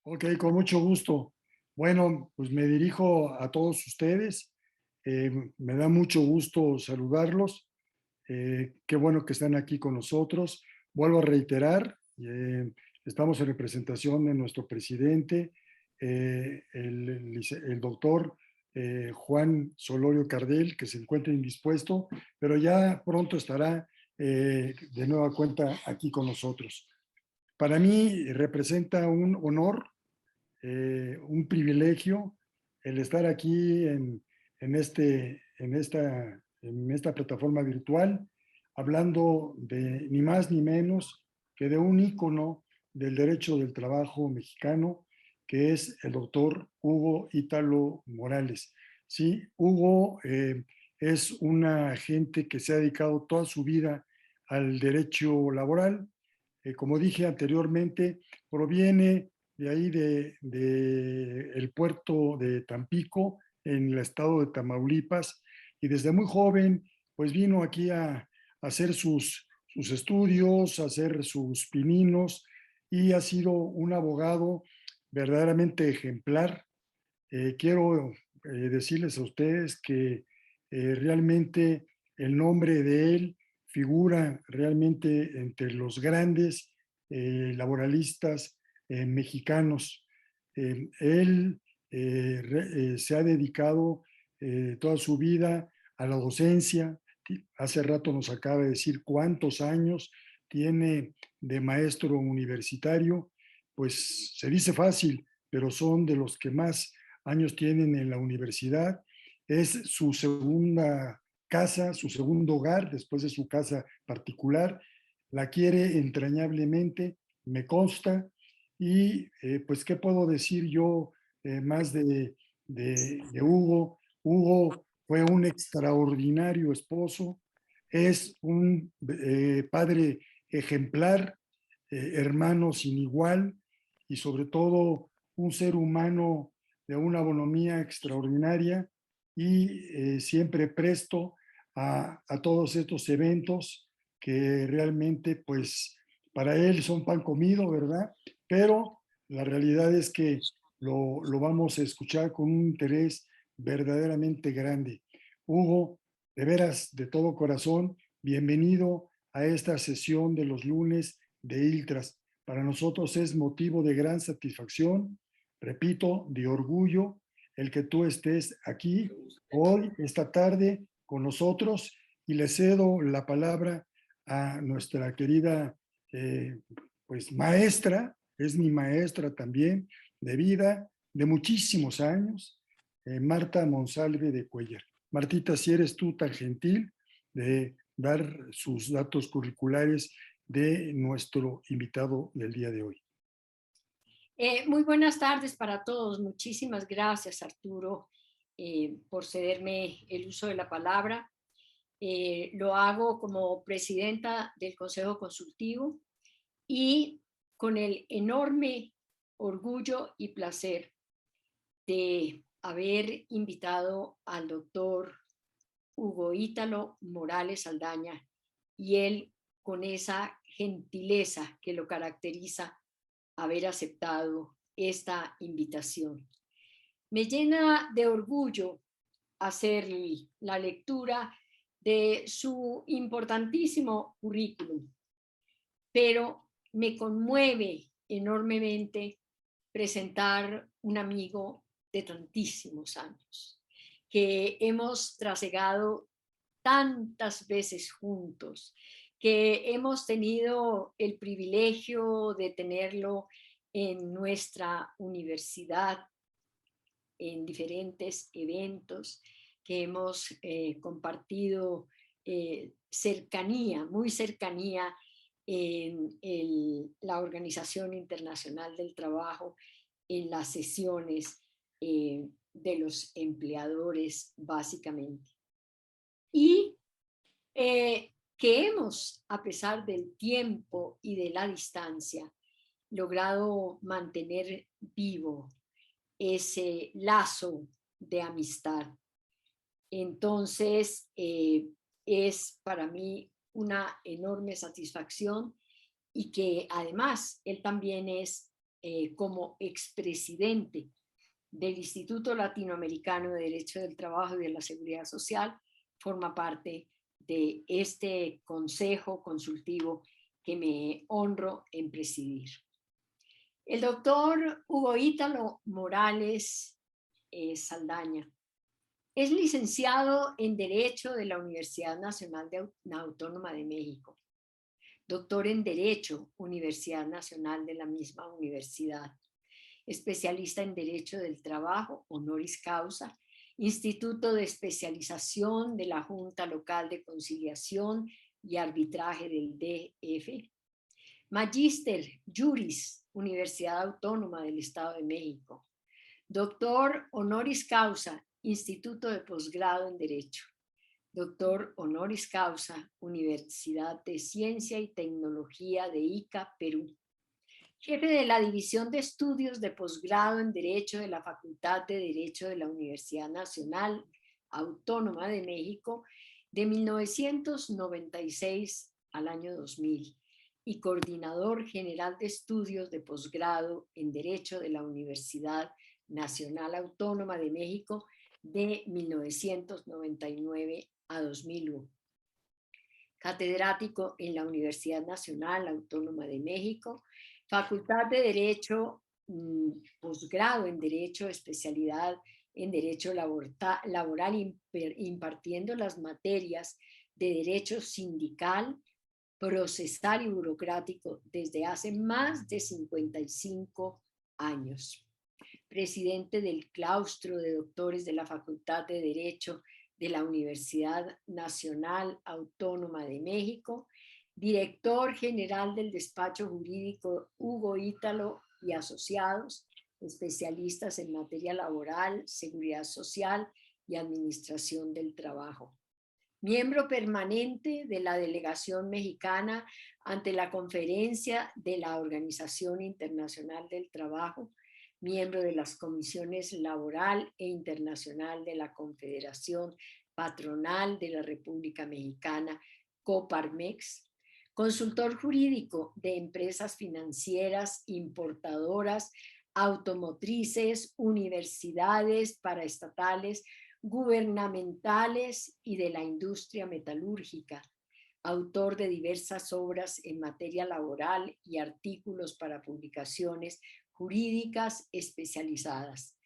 Ok, con mucho gusto. Bueno, pues me dirijo a todos ustedes. Me da mucho gusto saludarlos. Qué bueno que están aquí con nosotros. Vuelvo a reiterar, estamos en representación de nuestro presidente, el doctor Juan Solorio Cardel, que se encuentra indispuesto, pero ya pronto estará de nueva cuenta aquí con nosotros. Para mí representa un honor, un privilegio el estar aquí en esta plataforma virtual, hablando de ni más ni menos que de un ícono del derecho del trabajo mexicano, que es el doctor Hugo Ítalo Morales. Sí, Hugo es una agente que se ha dedicado toda su vida al derecho laboral. Como dije anteriormente, proviene de ahí de el puerto de Tampico, en el estado de Tamaulipas, y desde muy joven, pues vino aquí a hacer sus estudios, a hacer sus pininos, y ha sido un abogado verdaderamente ejemplar. Quiero decirles a ustedes que realmente el nombre de él figura realmente entre los grandes laboralistas mexicanos. Él se ha dedicado toda su vida a la docencia. Hace rato nos acaba de decir cuántos años tiene de maestro universitario. Pues se dice fácil, pero son de los que más años tienen en la universidad. Es su segunda casa, su segundo hogar después de su casa particular. La quiere entrañablemente, me consta. Y pues, ¿qué puedo decir yo más de Hugo? Hugo fue un extraordinario esposo, es un padre ejemplar, hermano sin igual y sobre todo un ser humano de una bonomía extraordinaria y siempre presto a todos estos eventos que realmente pues para él son pan comido, ¿verdad? Pero la realidad es que lo vamos a escuchar con un interés verdaderamente grande. Hugo, de veras, de todo corazón, bienvenido a esta sesión de los lunes de ILTRAS. Para nosotros es motivo de gran satisfacción, repito, de orgullo, el que tú estés aquí hoy, esta tarde, con nosotros, y le cedo la palabra a nuestra querida eh, pues maestra, es mi maestra también de vida, de muchísimos años, Marta Monsalve de Cuellar. Martita, si eres tú tan gentil de dar sus datos curriculares de nuestro invitado del día de hoy. Muy buenas tardes para todos. Muchísimas gracias, Arturo, por cederme el uso de la palabra. Lo hago como presidenta del Consejo Consultivo y con el enorme orgullo y placer de haber invitado al doctor Hugo Ítalo Morales Saldaña y él con esa gentileza que lo caracteriza haber aceptado esta invitación. Me llena de orgullo hacer la lectura de su importantísimo currículum, pero me conmueve enormemente presentar un amigo de tantísimos años, que hemos trasegado tantas veces juntos, que hemos tenido el privilegio de tenerlo en nuestra universidad, en diferentes eventos, que hemos compartido cercanía, muy cercanía en la Organización Internacional del Trabajo, en las sesiones de los empleadores, básicamente. Y que hemos, a pesar del tiempo y de la distancia, logrado mantener vivo ese lazo de amistad. Entonces, es para mí una enorme satisfacción y que además él también es como expresidente del Instituto Latinoamericano de Derecho del Trabajo y de la Seguridad Social, forma parte de este consejo consultivo que me honro en presidir. El doctor Hugo Ítalo Morales Saldaña es licenciado en Derecho de la Universidad Nacional Autónoma de México, doctor en Derecho, Universidad Nacional de la misma universidad, especialista en Derecho del Trabajo, honoris causa, Instituto de Especialización de la Junta Local de Conciliación y Arbitraje del DF, Magíster Juris, Universidad Autónoma del Estado de México, doctor honoris causa, Instituto de Posgrado en Derecho, doctor honoris causa, Universidad de Ciencia y Tecnología de Ica, Perú, jefe de la División de Estudios de Posgrado en Derecho de la Facultad de Derecho de la Universidad Nacional Autónoma de México de 1996 al año 2000 y coordinador general de estudios de posgrado en Derecho de la Universidad Nacional Autónoma de México de 1999 a 2001. Catedrático en la Universidad Nacional Autónoma de México, Facultad de Derecho, posgrado en Derecho, especialidad en Derecho Laboral, impartiendo las materias de Derecho Sindical, Procesal y Burocrático desde hace más de 55 años. Presidente del claustro de doctores de la Facultad de Derecho de la Universidad Nacional Autónoma de México, director general del despacho jurídico Hugo Ítalo y Asociados, especialistas en materia laboral, seguridad social y administración del trabajo. Miembro permanente de la delegación mexicana ante la Conferencia de la Organización Internacional del Trabajo, miembro de las comisiones laboral e internacional de la Confederación Patronal de la República Mexicana, Coparmex, consultor jurídico de empresas financieras, importadoras, automotrices, universidades paraestatales, gubernamentales y de la industria metalúrgica, autor de diversas obras en materia laboral y artículos para publicaciones jurídicas especializadas.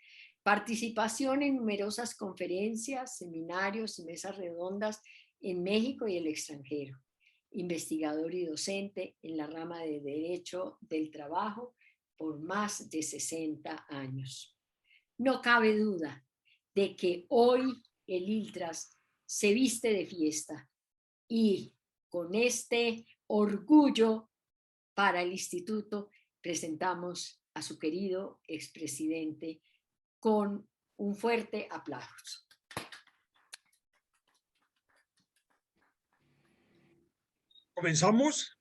Participación en numerosas conferencias, seminarios y mesas redondas en México y el extranjero. Investigador y docente en la rama de Derecho del Trabajo por más de 60 años. No cabe duda de que hoy el ILTRAS se viste de fiesta y con este orgullo para el instituto presentamos a su querido expresidente con un fuerte aplauso. ¿Comenzamos?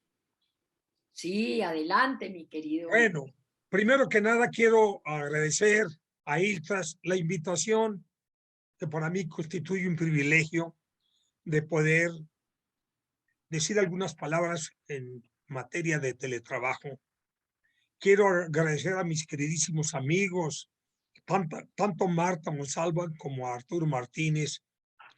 Sí, adelante, mi querido. Bueno, primero que nada quiero agradecer a ILTRAS la invitación, que para mí constituye un privilegio de poder decir algunas palabras en materia de teletrabajo. Quiero agradecer a mis queridísimos amigos, tanto Marta Monsalva como a Arturo Martínez,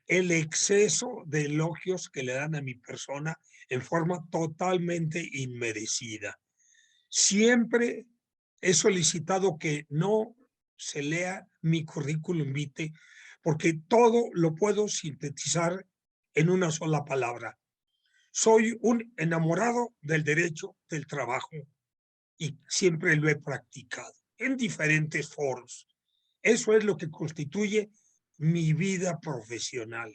el exceso de elogios que le dan a mi persona en forma totalmente inmerecida. Siempre he solicitado que no se lea mi currículum vitae, porque todo lo puedo sintetizar en una sola palabra. Soy un enamorado del derecho del trabajo y siempre lo he practicado en diferentes foros. Eso es lo que constituye mi vida profesional.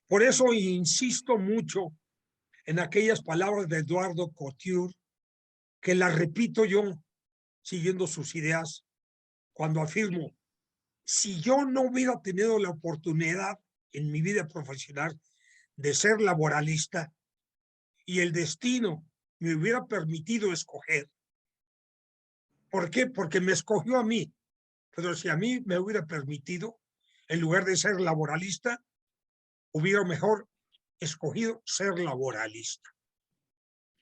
Por eso insisto mucho en aquellas palabras de Eduardo Couture, que las repito yo siguiendo sus ideas, cuando afirmo, si yo no hubiera tenido la oportunidad en mi vida profesional de ser laboralista y el destino me hubiera permitido escoger. ¿Por qué? Porque me escogió a mí. Pero si a mí me hubiera permitido, en lugar de ser laboralista, hubiera mejor escogido ser laboralista.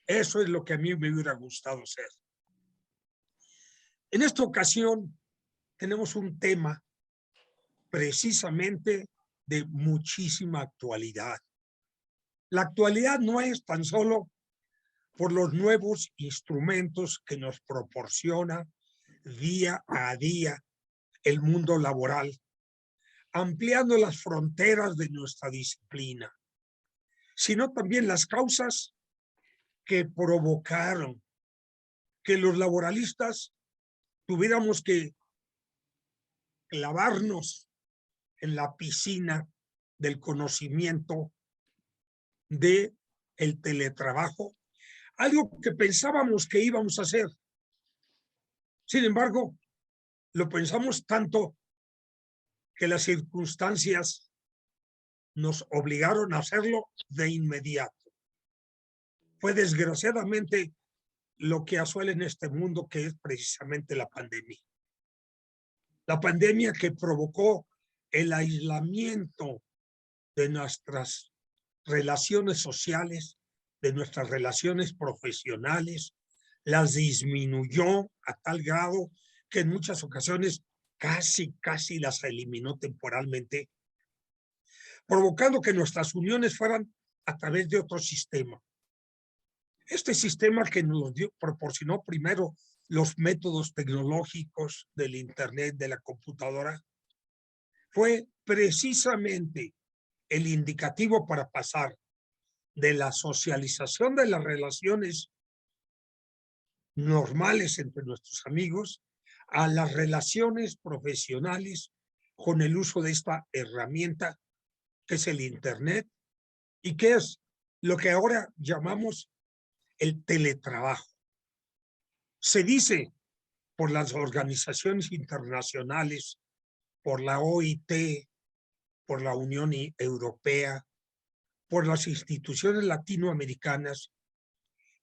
Eso es lo que a mí me hubiera gustado ser. En esta ocasión tenemos un tema precisamente de muchísima actualidad. La actualidad no es tan solo por los nuevos instrumentos que nos proporciona día a día el mundo laboral, ampliando las fronteras de nuestra disciplina, sino también las causas que provocaron que los laboralistas tuviéramos que clavarnos en la piscina del conocimiento de el teletrabajo, algo que pensábamos que íbamos a hacer. Sin embargo, lo pensamos tanto que las circunstancias nos obligaron a hacerlo de inmediato. Fue desgraciadamente lo que asuele en este mundo, que es precisamente la pandemia. La pandemia que provocó el aislamiento de nuestras relaciones sociales, de nuestras relaciones profesionales, las disminuyó a tal grado que en muchas ocasiones casi las eliminó temporalmente, provocando que nuestras uniones fueran a través de otro sistema. Este sistema que nos proporcionó primero los métodos tecnológicos del Internet, de la computadora, fue precisamente el indicativo para pasar de la socialización de las relaciones normales entre nuestros amigos a las relaciones profesionales con el uso de esta herramienta que es el Internet y que es lo que ahora llamamos el teletrabajo. Se dice por las organizaciones internacionales, por la OIT, por la Unión Europea, por las instituciones latinoamericanas,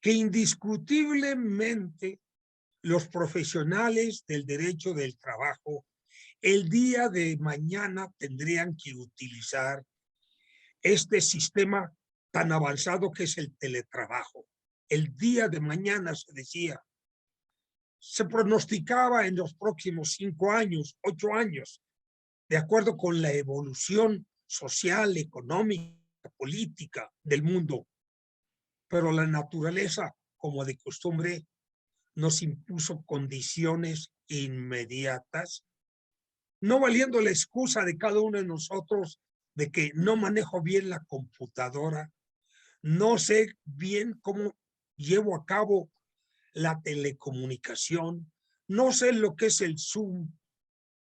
que indiscutiblemente los profesionales del derecho del trabajo el día de mañana tendrían que utilizar este sistema tan avanzado que es el teletrabajo. El día de mañana, se decía, se pronosticaba en los próximos 5 años, 8 años, de acuerdo con la evolución social, económica, política del mundo. Pero la naturaleza, como de costumbre, nos impuso condiciones inmediatas, no valiendo la excusa de cada uno de nosotros de que no manejo bien la computadora, no sé bien cómo llevo a cabo la telecomunicación, no sé lo que es el Zoom,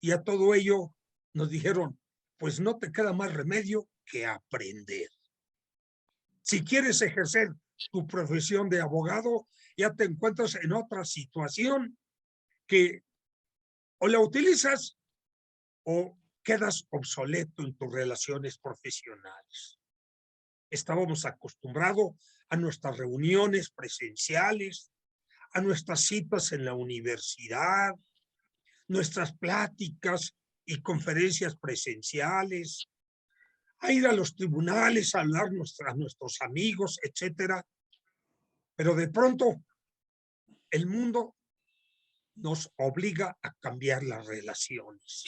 y a todo ello nos dijeron, pues no te queda más remedio que aprender. Si quieres ejercer tu profesión de abogado, ya te encuentras en otra situación que o la utilizas o quedas obsoleto en tus relaciones profesionales. Estábamos acostumbrados a nuestras reuniones presenciales, a nuestras citas en la universidad, nuestras pláticas y conferencias presenciales, a ir a los tribunales, a hablar a nuestros amigos, etcétera. Pero de pronto el mundo nos obliga a cambiar las relaciones.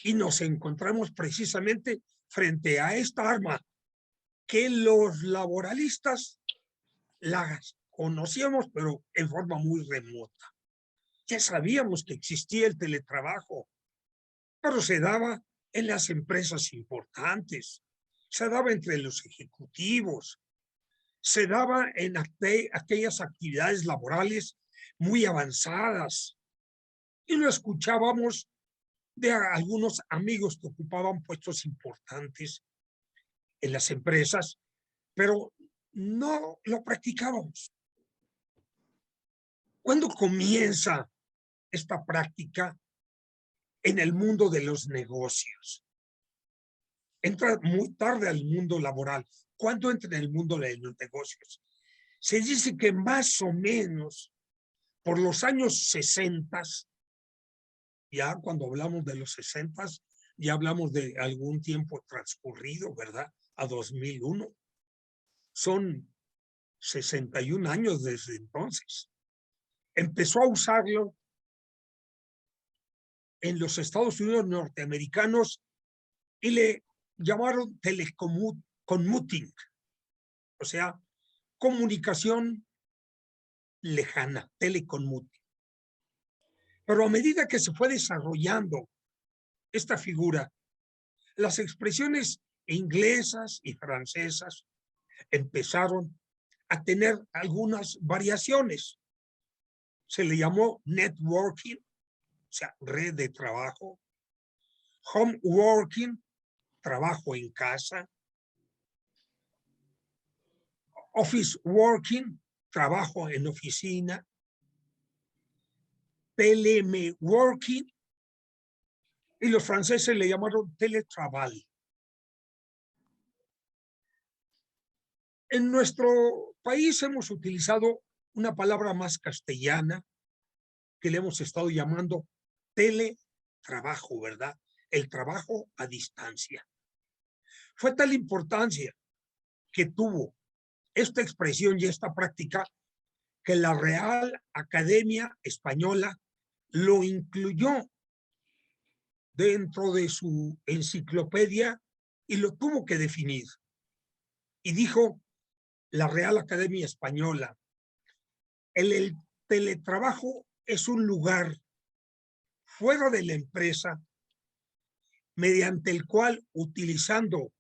Y nos encontramos precisamente frente a esta arma que los laboralistas las conocíamos, pero en forma muy remota. Ya sabíamos que existía el teletrabajo, pero se daba en las empresas importantes, se daba entre los ejecutivos, se daba en aquellas actividades laborales muy avanzadas. Y lo escuchábamos de algunos amigos que ocupaban puestos importantes en las empresas, pero no lo practicábamos. ¿Cuándo comienza esta práctica en el mundo de los negocios? Entra muy tarde al mundo laboral. ¿Cuándo entra en el mundo de los negocios? Se dice que más o menos por los años 60, ya cuando hablamos de los 60, ya hablamos de algún tiempo transcurrido, ¿verdad? A 2001. Son 61 años desde entonces. empezó a usarlo en los Estados Unidos norteamericanos y le llamaron telecommuting, o sea, comunicación lejana, telecommuting. Pero a medida que se fue desarrollando esta figura, las expresiones inglesas y francesas empezaron a tener algunas variaciones. Se le llamó networking, o sea, red de trabajo, home working, trabajo en casa, office working, trabajo en oficina, teleworking, y los franceses le llamaron teletrabajo. En nuestro país hemos utilizado una palabra más castellana que le hemos estado llamando teletrabajo, ¿verdad? El trabajo a distancia. Fue tal importancia que tuvo esta expresión y esta práctica que la Real Academia Española lo incluyó dentro de su enciclopedia y lo tuvo que definir. Y dijo la Real Academia Española, el teletrabajo es un lugar fuera de la empresa mediante el cual, utilizando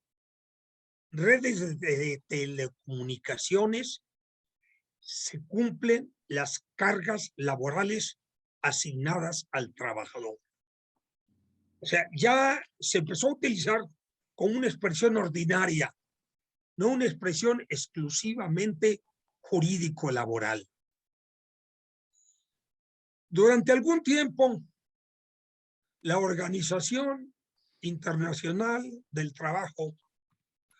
redes de telecomunicaciones, se cumplen las cargas laborales asignadas al trabajador. O sea, ya se empezó a utilizar como una expresión ordinaria, no una expresión exclusivamente jurídico-laboral. Durante algún tiempo, la Organización Internacional del Trabajo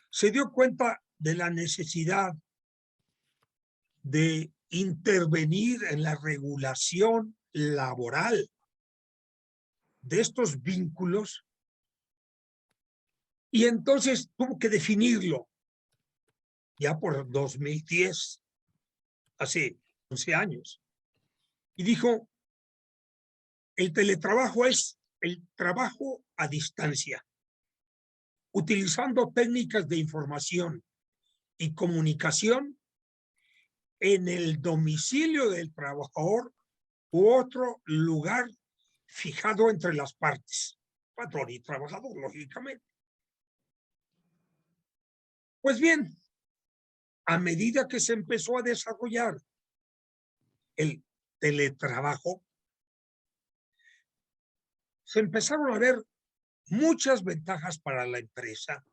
se dio cuenta de la necesidad de intervenir en la regulación laboral de estos vínculos y entonces tuvo que definirlo ya por 2010, hace 11 años, y dijo, el teletrabajo es el trabajo a distancia, utilizando técnicas de información y comunicación en el domicilio del trabajador u otro lugar fijado entre las partes, patrón y trabajador, lógicamente. Pues bien, a medida que se empezó a desarrollar el teletrabajo, se empezaron a ver muchas ventajas para la empresa,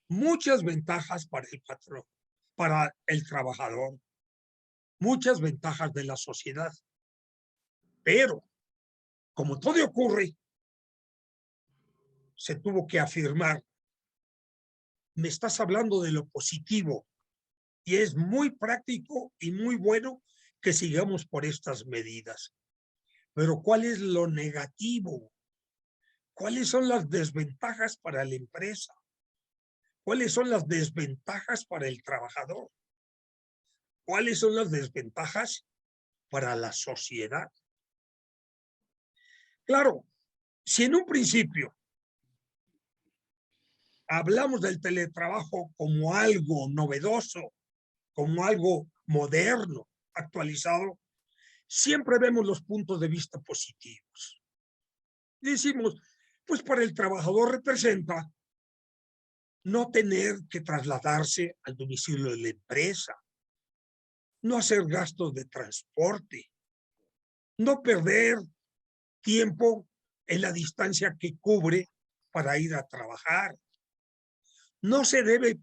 muchas ventajas para el patrón, para el trabajador, muchas ventajas de la sociedad. Pero, como todo ocurre, se tuvo que afirmar, me estás hablando de lo positivo, y es muy práctico y muy bueno que sigamos por estas medidas. Pero ¿cuál es lo negativo? ¿Cuáles son las desventajas para la empresa? ¿Cuáles son las desventajas para el trabajador? ¿Cuáles son las desventajas para la sociedad? Claro, si en un principio hablamos del teletrabajo como algo novedoso, como algo moderno, actualizado, siempre vemos los puntos de vista positivos. Decimos, pues para el trabajador representa no tener que trasladarse al domicilio de la empresa, no hacer gastos de transporte, no perder tiempo en la distancia que cubre para ir a trabajar. No se debe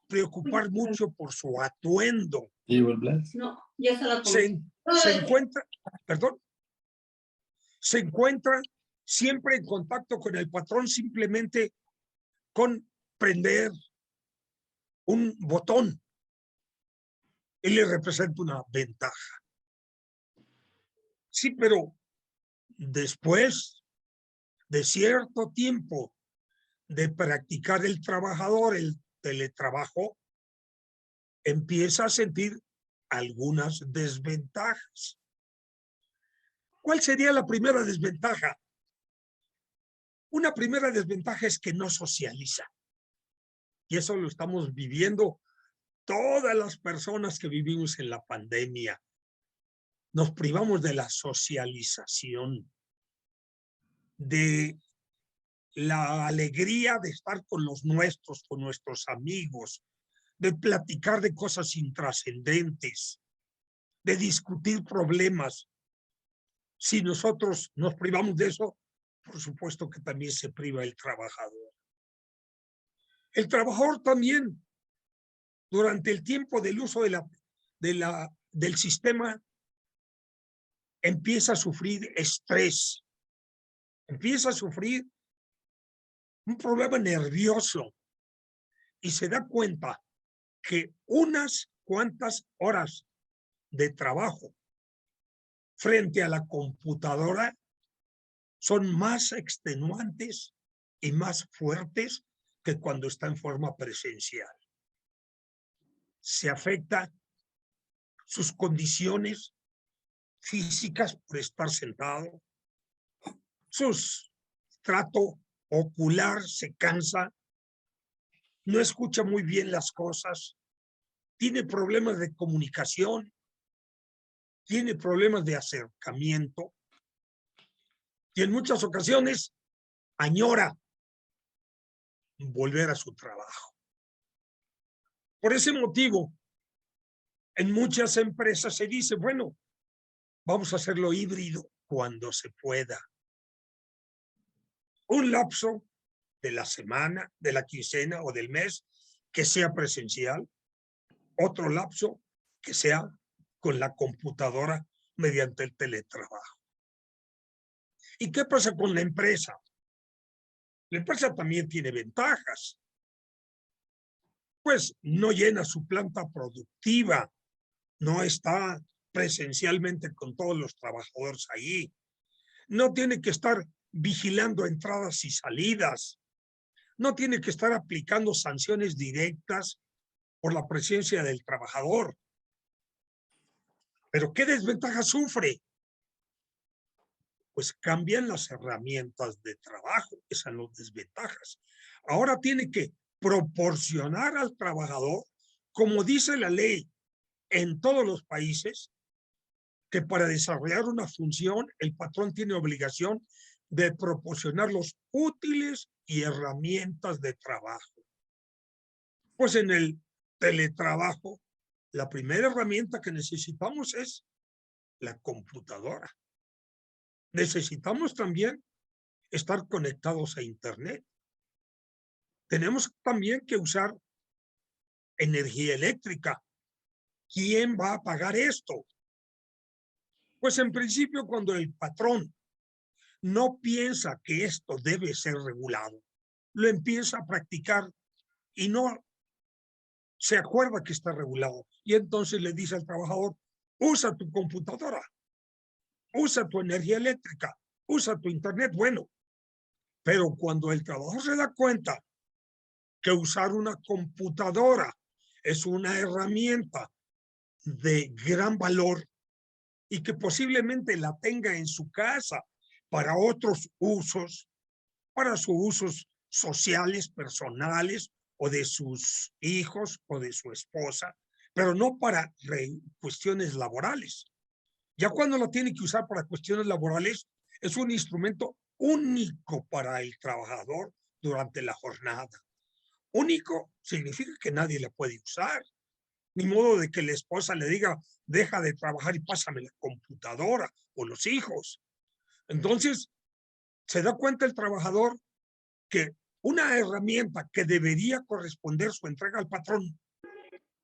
preocupar mucho por su atuendo. No, ya se la Se encuentra, perdón, se encuentra siempre en contacto con el patrón simplemente con prender un botón. Él le representa una ventaja. Sí, pero después de cierto tiempo de practicar el trabajador el teletrabajo, empieza a sentir algunas desventajas. ¿Cuál sería la primera desventaja? Una primera desventaja es que no socializa. Y eso lo estamos viviendo todas las personas que vivimos en la pandemia. Nos privamos de la socialización, de la alegría de estar con los nuestros, con nuestros amigos, de platicar de cosas intrascendentes, de discutir problemas. Si nosotros nos privamos de eso, por supuesto que también se priva el trabajador. El trabajador también, durante el tiempo del uso del sistema, empieza a sufrir estrés, empieza a sufrir un problema nervioso y se da cuenta que unas cuantas horas de trabajo frente a la computadora son más extenuantes y más fuertes que cuando está en forma presencial. Se afecta sus condiciones físicas por estar sentado, su trato ocular se cansa, no escucha muy bien las cosas, tiene problemas de comunicación, tiene problemas de acercamiento y en muchas ocasiones añora volver a su trabajo. Por ese motivo, en muchas empresas se dice, bueno, vamos a hacerlo híbrido cuando se pueda. Un lapso de la semana, de la quincena o del mes que sea presencial, otro lapso que sea con la computadora mediante el teletrabajo. ¿Y qué pasa con la empresa? La empresa también tiene ventajas. Pues no llena su planta productiva, no está presencialmente con todos los trabajadores ahí, no tiene que estar vigilando entradas y salidas, no tiene que estar aplicando sanciones directas por la presencia del trabajador. ¿Pero qué desventaja sufre? Pues cambian las herramientas de trabajo, esas son las desventajas. Ahora tiene que proporcionar al trabajador, como dice la ley en todos los países, que para desarrollar una función el patrón tiene obligación de proporcionar los útiles y herramientas de trabajo. Pues en el teletrabajo, la primera herramienta que necesitamos es la computadora. Necesitamos también estar conectados a Internet. Tenemos también que usar energía eléctrica. ¿Quién va a pagar esto? Pues en principio, cuando el patrón no piensa que esto debe ser regulado, lo empieza a practicar y no se acuerda que está regulado. Y entonces le dice al trabajador, usa tu computadora, usa tu energía eléctrica, usa tu Internet. Bueno, pero cuando el trabajador se da cuenta que usar una computadora es una herramienta de gran valor y que posiblemente la tenga en su casa para otros usos, para sus usos sociales, personales, o de sus hijos o de su esposa, pero no para cuestiones laborales. Ya cuando la tiene que usar para cuestiones laborales, es un instrumento único para el trabajador durante la jornada. Único significa que nadie la puede usar. Ni modo de que la esposa le diga, deja de trabajar y pásame la computadora, o los hijos. Entonces, se da cuenta el trabajador que una herramienta que debería corresponder su entrega al patrón,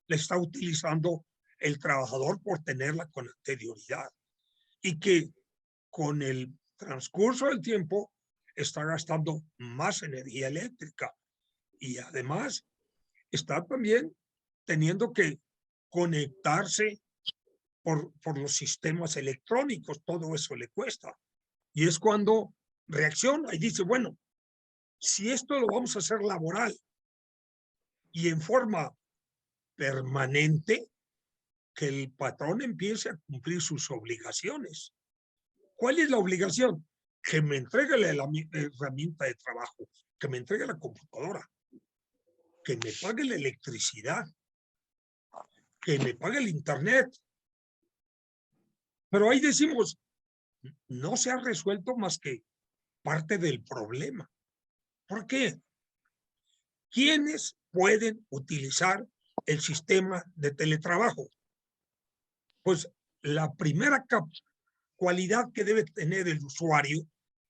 la está utilizando el trabajador por tenerla con anterioridad. Y que con el transcurso del tiempo está gastando más energía eléctrica. Y además está también teniendo que conectarse por los sistemas electrónicos, todo eso le cuesta. Y es cuando reacciona y dice, bueno, si esto lo vamos a hacer laboral y en forma permanente, que el patrón empiece a cumplir sus obligaciones. ¿Cuál es la obligación? Que me entregue la herramienta de trabajo, que me entregue la computadora, que me pague la electricidad, que me pague el internet. Pero ahí decimos, no se ha resuelto más que parte del problema. ¿Por qué? ¿Quiénes pueden utilizar el sistema de teletrabajo? Pues la primera cualidad que debe tener el usuario,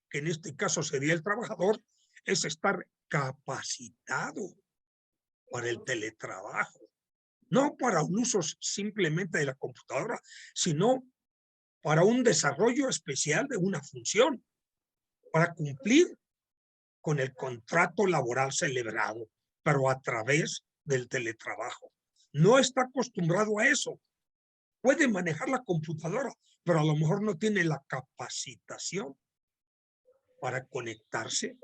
que en este caso sería el trabajador, es estar capacitado para el teletrabajo. No para un uso simplemente de la computadora, sino para un desarrollo especial de una función, para cumplir con el contrato laboral celebrado, pero a través del teletrabajo. No está acostumbrado a eso. Puede manejar la computadora, pero a lo mejor no tiene la capacitación para conectarse,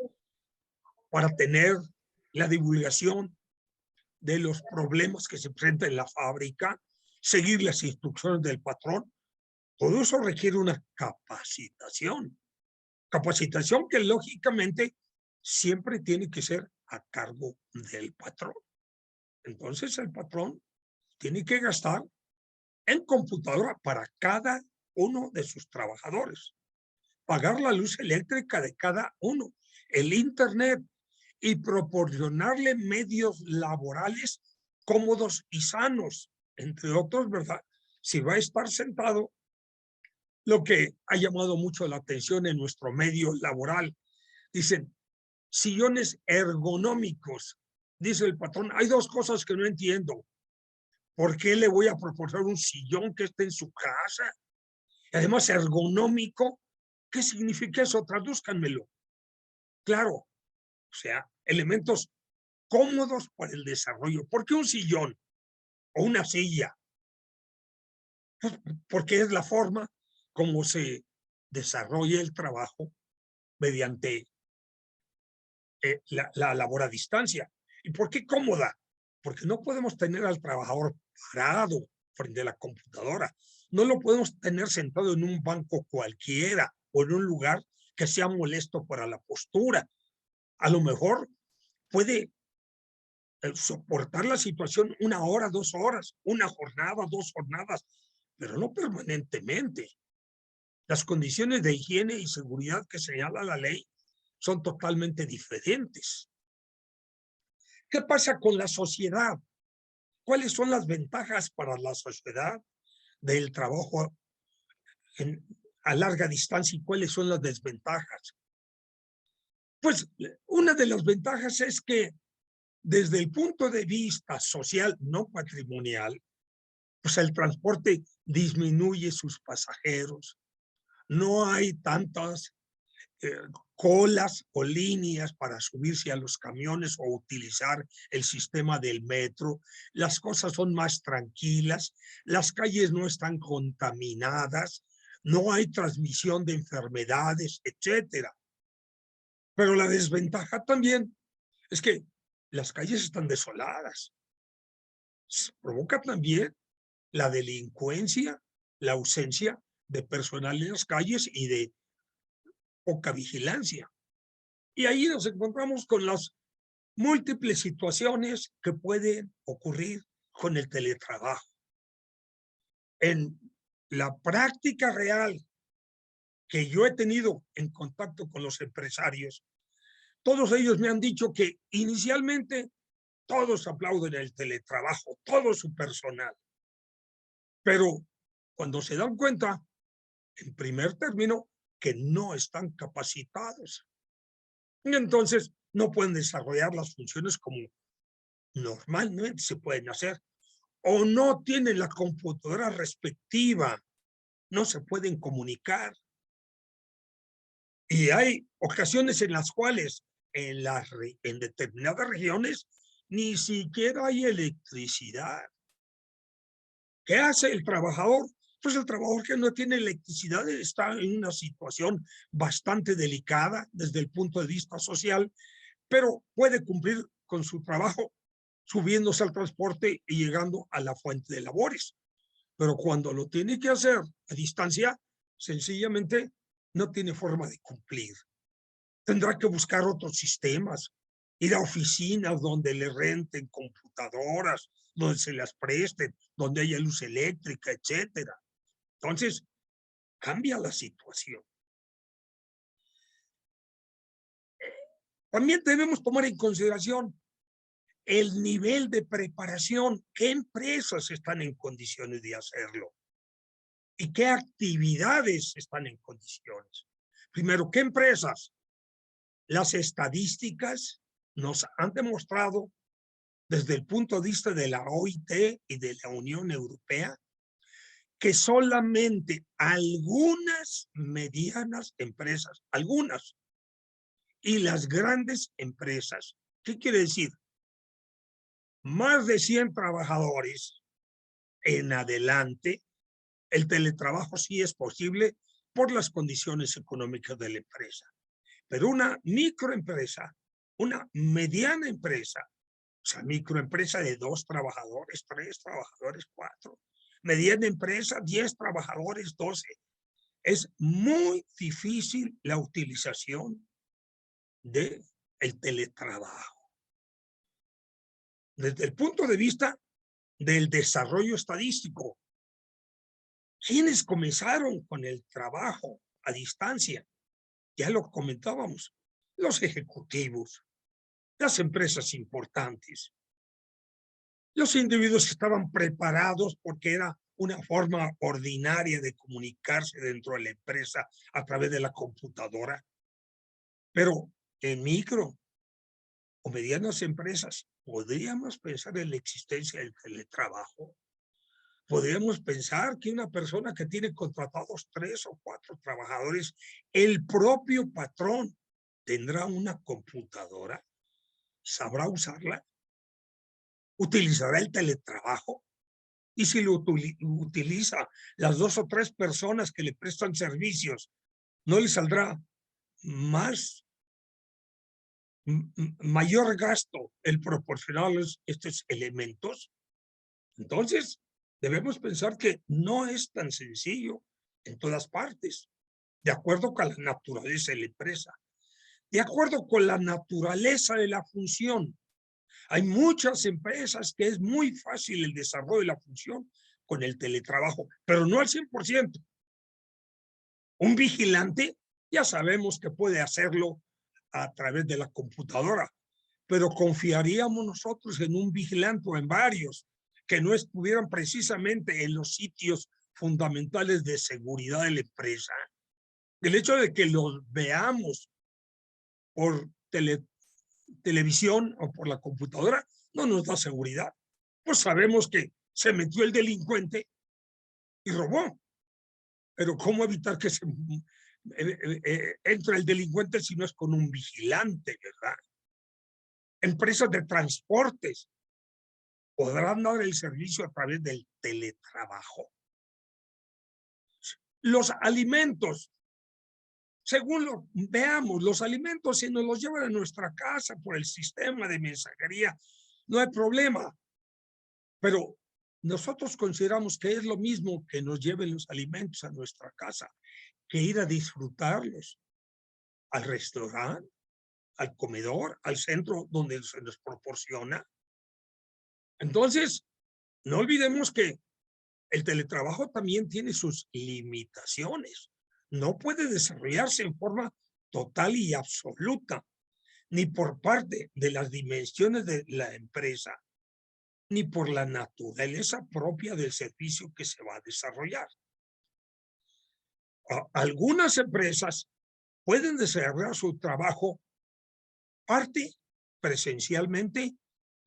para tener la divulgación de los problemas que se presentan en la fábrica, seguir las instrucciones del patrón. Todo eso requiere una capacitación. Capacitación que lógicamente siempre tiene que ser a cargo del patrón. Entonces el patrón tiene que gastar en computadora para cada uno de sus trabajadores, pagar la luz eléctrica de cada uno, el internet, y proporcionarle medios laborales cómodos y sanos, entre otros, ¿verdad? Si va a estar sentado, lo que ha llamado mucho la atención en nuestro medio laboral, dicen, sillones ergonómicos. Dice el patrón, hay dos cosas que no entiendo. ¿Por qué le voy a proporcionar un sillón que esté en su casa? Además, ergonómico, ¿qué significa eso? Tradúzcanmelo. Claro, o sea, elementos cómodos para el desarrollo. ¿Por qué un sillón o una silla? Pues porque es la forma como se desarrolla el trabajo mediante la labor a distancia. ¿Y por qué cómoda? Porque no podemos tener al trabajador parado frente a la computadora. No lo podemos tener sentado en un banco cualquiera o en un lugar que sea molesto para la postura. A lo mejor puede soportar la situación 1 hora, 2 horas, 1 jornada, 2 jornadas, pero no permanentemente. Las condiciones de higiene y seguridad que señala la ley son totalmente diferentes. ¿Qué pasa con la sociedad? ¿Cuáles son las ventajas para la sociedad del trabajo a larga distancia y cuáles son las desventajas? Pues una de las ventajas es que desde el punto de vista social, no patrimonial, pues el transporte disminuye sus pasajeros. No hay tantas colas o líneas para subirse a los camiones o utilizar el sistema del metro. Las cosas son más tranquilas, las calles no están contaminadas, no hay transmisión de enfermedades, etcétera. Pero la desventaja también es que las calles están desoladas. Provoca también la delincuencia, la ausencia de personal en las calles y de poca vigilancia. Y ahí nos encontramos con las múltiples situaciones que pueden ocurrir con el teletrabajo. En la práctica real que yo he tenido en contacto con los empresarios, todos ellos me han dicho que inicialmente todos aplauden el teletrabajo, todo su personal. Pero cuando se dan cuenta, en primer término, que no están capacitados. Y entonces no pueden desarrollar las funciones como normalmente se pueden hacer. O no tienen la computadora respectiva, no se pueden comunicar. Y hay ocasiones en las cuales en determinadas regiones ni siquiera hay electricidad. ¿Qué hace el trabajador? Pues el trabajador que no tiene electricidad está en una situación bastante delicada desde el punto de vista social, pero puede cumplir con su trabajo subiéndose al transporte y llegando a la fuente de labores. pero cuando lo tiene que hacer a distancia, sencillamente no tiene forma de cumplir. Tendrá que buscar otros sistemas, ir a oficinas donde le renten computadoras, donde se las presten, donde haya luz eléctrica, etcétera. Entonces, cambia la situación. También debemos tomar en consideración el nivel de preparación, qué empresas están en condiciones de hacerlo y qué actividades están en condiciones. Primero, ¿qué empresas? Las estadísticas nos han demostrado desde el punto de vista de la OIT y de la Unión Europea que solamente algunas medianas empresas, algunas, y las grandes empresas, ¿qué quiere decir? Más de 100 trabajadores en adelante, el teletrabajo sí es posible por las condiciones económicas de la empresa. Pero una microempresa, una mediana empresa, o sea, microempresa de 2 trabajadores, 3 trabajadores, 4, mediana empresa, 10 trabajadores, 12. Es muy difícil la utilización del teletrabajo. Desde el punto de vista del desarrollo estadístico, ¿quiénes comenzaron con el trabajo a distancia? Ya lo comentábamos, los ejecutivos, las empresas importantes, los individuos que estaban preparados porque era una forma ordinaria de comunicarse dentro de la empresa a través de la computadora. Pero en micro o medianas empresas, ¿podríamos pensar en la existencia del teletrabajo? ¿Podríamos pensar que una persona que tiene contratados 3 o 4 trabajadores, el propio patrón tendrá una computadora? ¿Sabrá usarla? ¿Utilizará el teletrabajo? Y si lo utiliza las 2 o 3 personas que le prestan servicios, ¿no le saldrá mayor gasto el proporcionar estos elementos? Entonces, debemos pensar que no es tan sencillo en todas partes, de acuerdo con la naturaleza de la empresa, de acuerdo con la naturaleza de la función. Hay muchas empresas que es muy fácil el desarrollo de la función con el teletrabajo, pero no al 100%. Un vigilante ya sabemos que puede hacerlo a través de la computadora, pero confiaríamos nosotros en un vigilante o en varios que no estuvieran precisamente en los sitios fundamentales de seguridad de la empresa. El hecho de que los veamos por televisión o por la computadora no nos da seguridad. Pues sabemos que se metió el delincuente y robó. Pero ¿cómo evitar que entre el delincuente si no es con un vigilante, verdad? Empresas de transportes podrán dar el servicio a través del teletrabajo. Los alimentos, según lo veamos, los alimentos si nos los llevan a nuestra casa por el sistema de mensajería, no hay problema. Pero nosotros consideramos que es lo mismo que nos lleven los alimentos a nuestra casa, que ir a disfrutarlos al restaurante, al comedor, al centro donde se nos proporciona. Entonces, no olvidemos que el teletrabajo también tiene sus limitaciones. No puede desarrollarse en forma total y absoluta, ni por parte de las dimensiones de la empresa, ni por la naturaleza propia del servicio que se va a desarrollar. Algunas empresas pueden desarrollar su trabajo parte presencialmente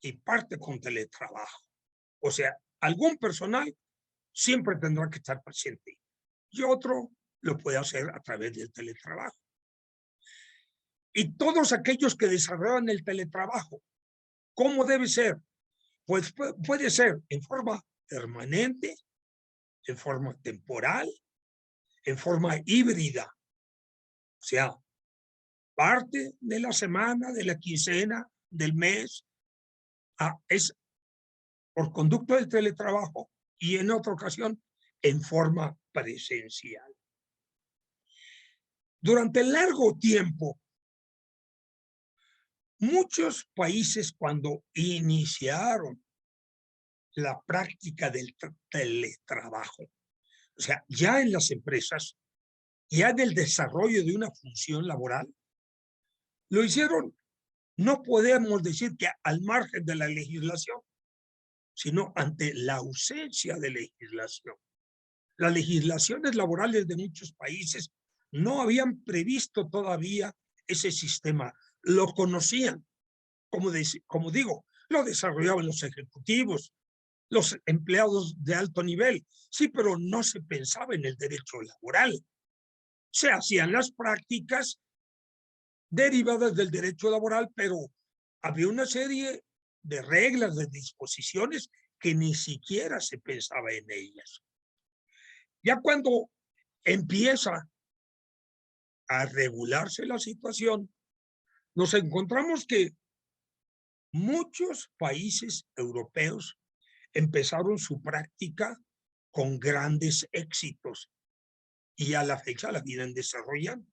y parte con teletrabajo. O sea, algún personal siempre tendrá que estar presente y otro lo puede hacer a través del teletrabajo. Y todos aquellos que desarrollan el teletrabajo, ¿cómo debe ser? Pues puede ser en forma permanente, en forma temporal, en forma híbrida. O sea, parte de la semana, de la quincena, del mes, es por conducto del teletrabajo y en otra ocasión en forma presencial. Durante largo tiempo, muchos países cuando iniciaron la práctica del teletrabajo, o sea, ya en las empresas, ya en el desarrollo de una función laboral, lo hicieron, no podemos decir que al margen de la legislación, sino ante la ausencia de legislación. Las legislaciones laborales de muchos países no habían previsto todavía ese sistema. Lo conocían, como digo, lo desarrollaban los ejecutivos, los empleados de alto nivel. Sí, pero no se pensaba en el derecho laboral. Se hacían las prácticas derivadas del derecho laboral, pero había una serie de reglas, de disposiciones que ni siquiera se pensaba en ellas. Ya cuando empieza a regularse la situación, nos encontramos que muchos países europeos empezaron su práctica con grandes éxitos y a la fecha la vienen desarrollando.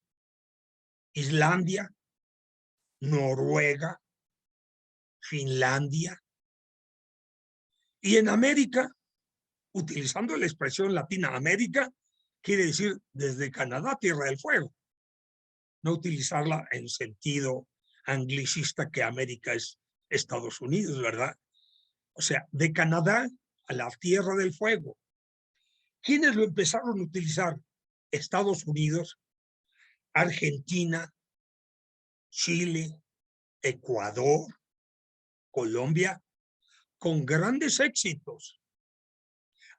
Islandia, Noruega, Finlandia. Y en América, utilizando la expresión latina, América quiere decir desde Canadá, Tierra del Fuego. No utilizarla en sentido anglicista que América es Estados Unidos, ¿verdad? O sea, de Canadá a la Tierra del Fuego. ¿Quiénes lo empezaron a utilizar? Estados Unidos, Argentina, Chile, Ecuador, Colombia, con grandes éxitos,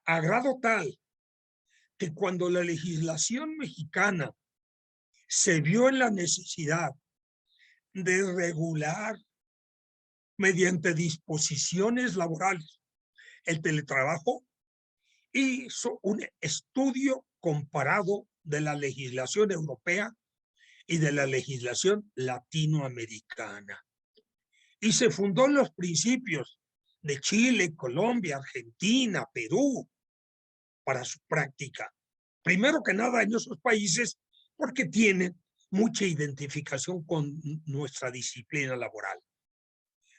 a grado tal que cuando la legislación mexicana se vio en la necesidad de regular mediante disposiciones laborales el teletrabajo, hizo un estudio comparado de la legislación europea y de la legislación latinoamericana. Y se fundó en los principios de Chile, Colombia, Argentina, Perú, para su práctica. Primero que nada en esos países, porque tienen mucha identificación con nuestra disciplina laboral.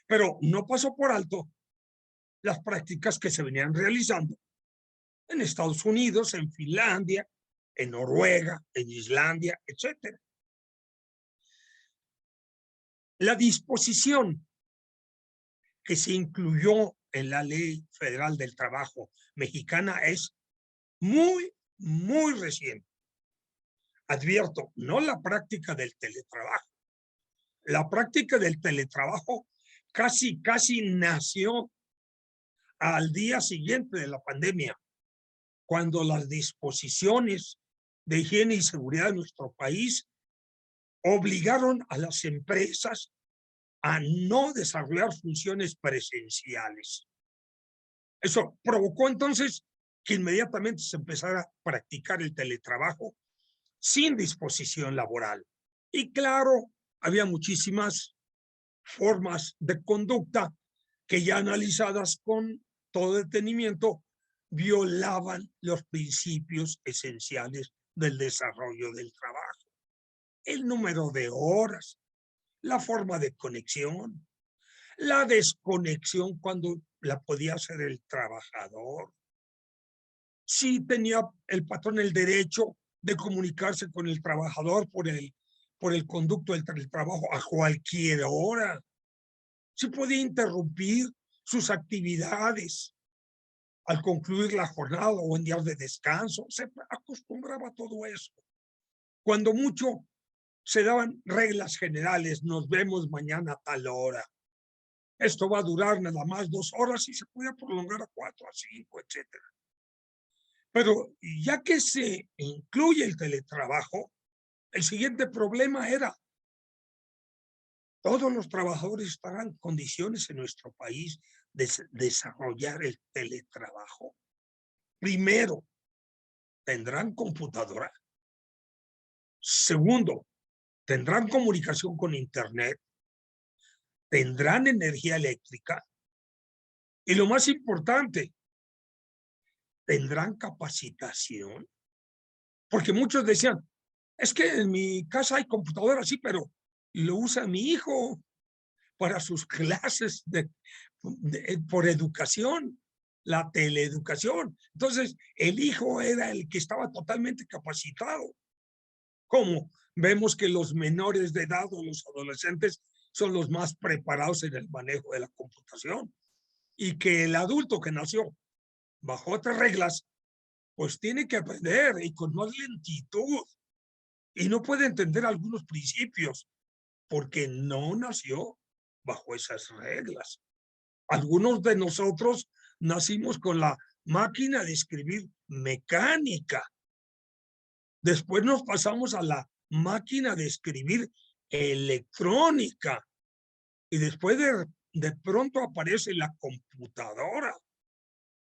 Pero no pasó por alto las prácticas que se venían realizando en Estados Unidos, en Finlandia, en Noruega, en Islandia, etc. La disposición que se incluyó en la Ley Federal del Trabajo mexicana es muy reciente. Advierto, no la práctica del teletrabajo. La práctica del teletrabajo casi nació al día siguiente de la pandemia, cuando las disposiciones de higiene y seguridad de nuestro país obligaron a las empresas a no desarrollar funciones presenciales. Eso provocó entonces que inmediatamente se empezara a practicar el teletrabajo sin disposición laboral. Y claro, había muchísimas formas de conducta que ya analizadas con todo detenimiento violaban los principios esenciales del desarrollo del trabajo. El número de horas, la forma de conexión, la desconexión cuando la podía hacer el trabajador. Sí tenía el patrón el derecho de comunicarse con el trabajador por el conducto del trabajo a cualquier hora. Se podía interrumpir sus actividades al concluir la jornada o en días de descanso. Se acostumbraba a todo eso. Cuando mucho se daban reglas generales, nos vemos mañana a tal hora. Esto va a durar nada más 2 horas y se podía prolongar a 4, a 5, etc. Pero ya que se incluye el teletrabajo, el siguiente problema era: todos los trabajadores estarán en condiciones en nuestro país de desarrollar el teletrabajo. Primero, ¿tendrán computadora? Segundo, ¿tendrán comunicación con Internet? ¿Tendrán energía eléctrica? Y lo más importante, ¿Tendrán capacitación? Porque muchos decían, es que en mi casa hay computadora, sí, pero lo usa mi hijo para sus clases por educación, la teleeducación. Entonces, el hijo era el que estaba totalmente capacitado. ¿Cómo? Vemos que los menores de edad o los adolescentes son los más preparados en el manejo de la computación y que el adulto que nació bajo otras reglas, pues tiene que aprender y con más lentitud y no puede entender algunos principios porque no nació bajo esas reglas. Algunos de nosotros nacimos con la máquina de escribir mecánica. Después nos pasamos a la máquina de escribir electrónica y después de pronto aparece la computadora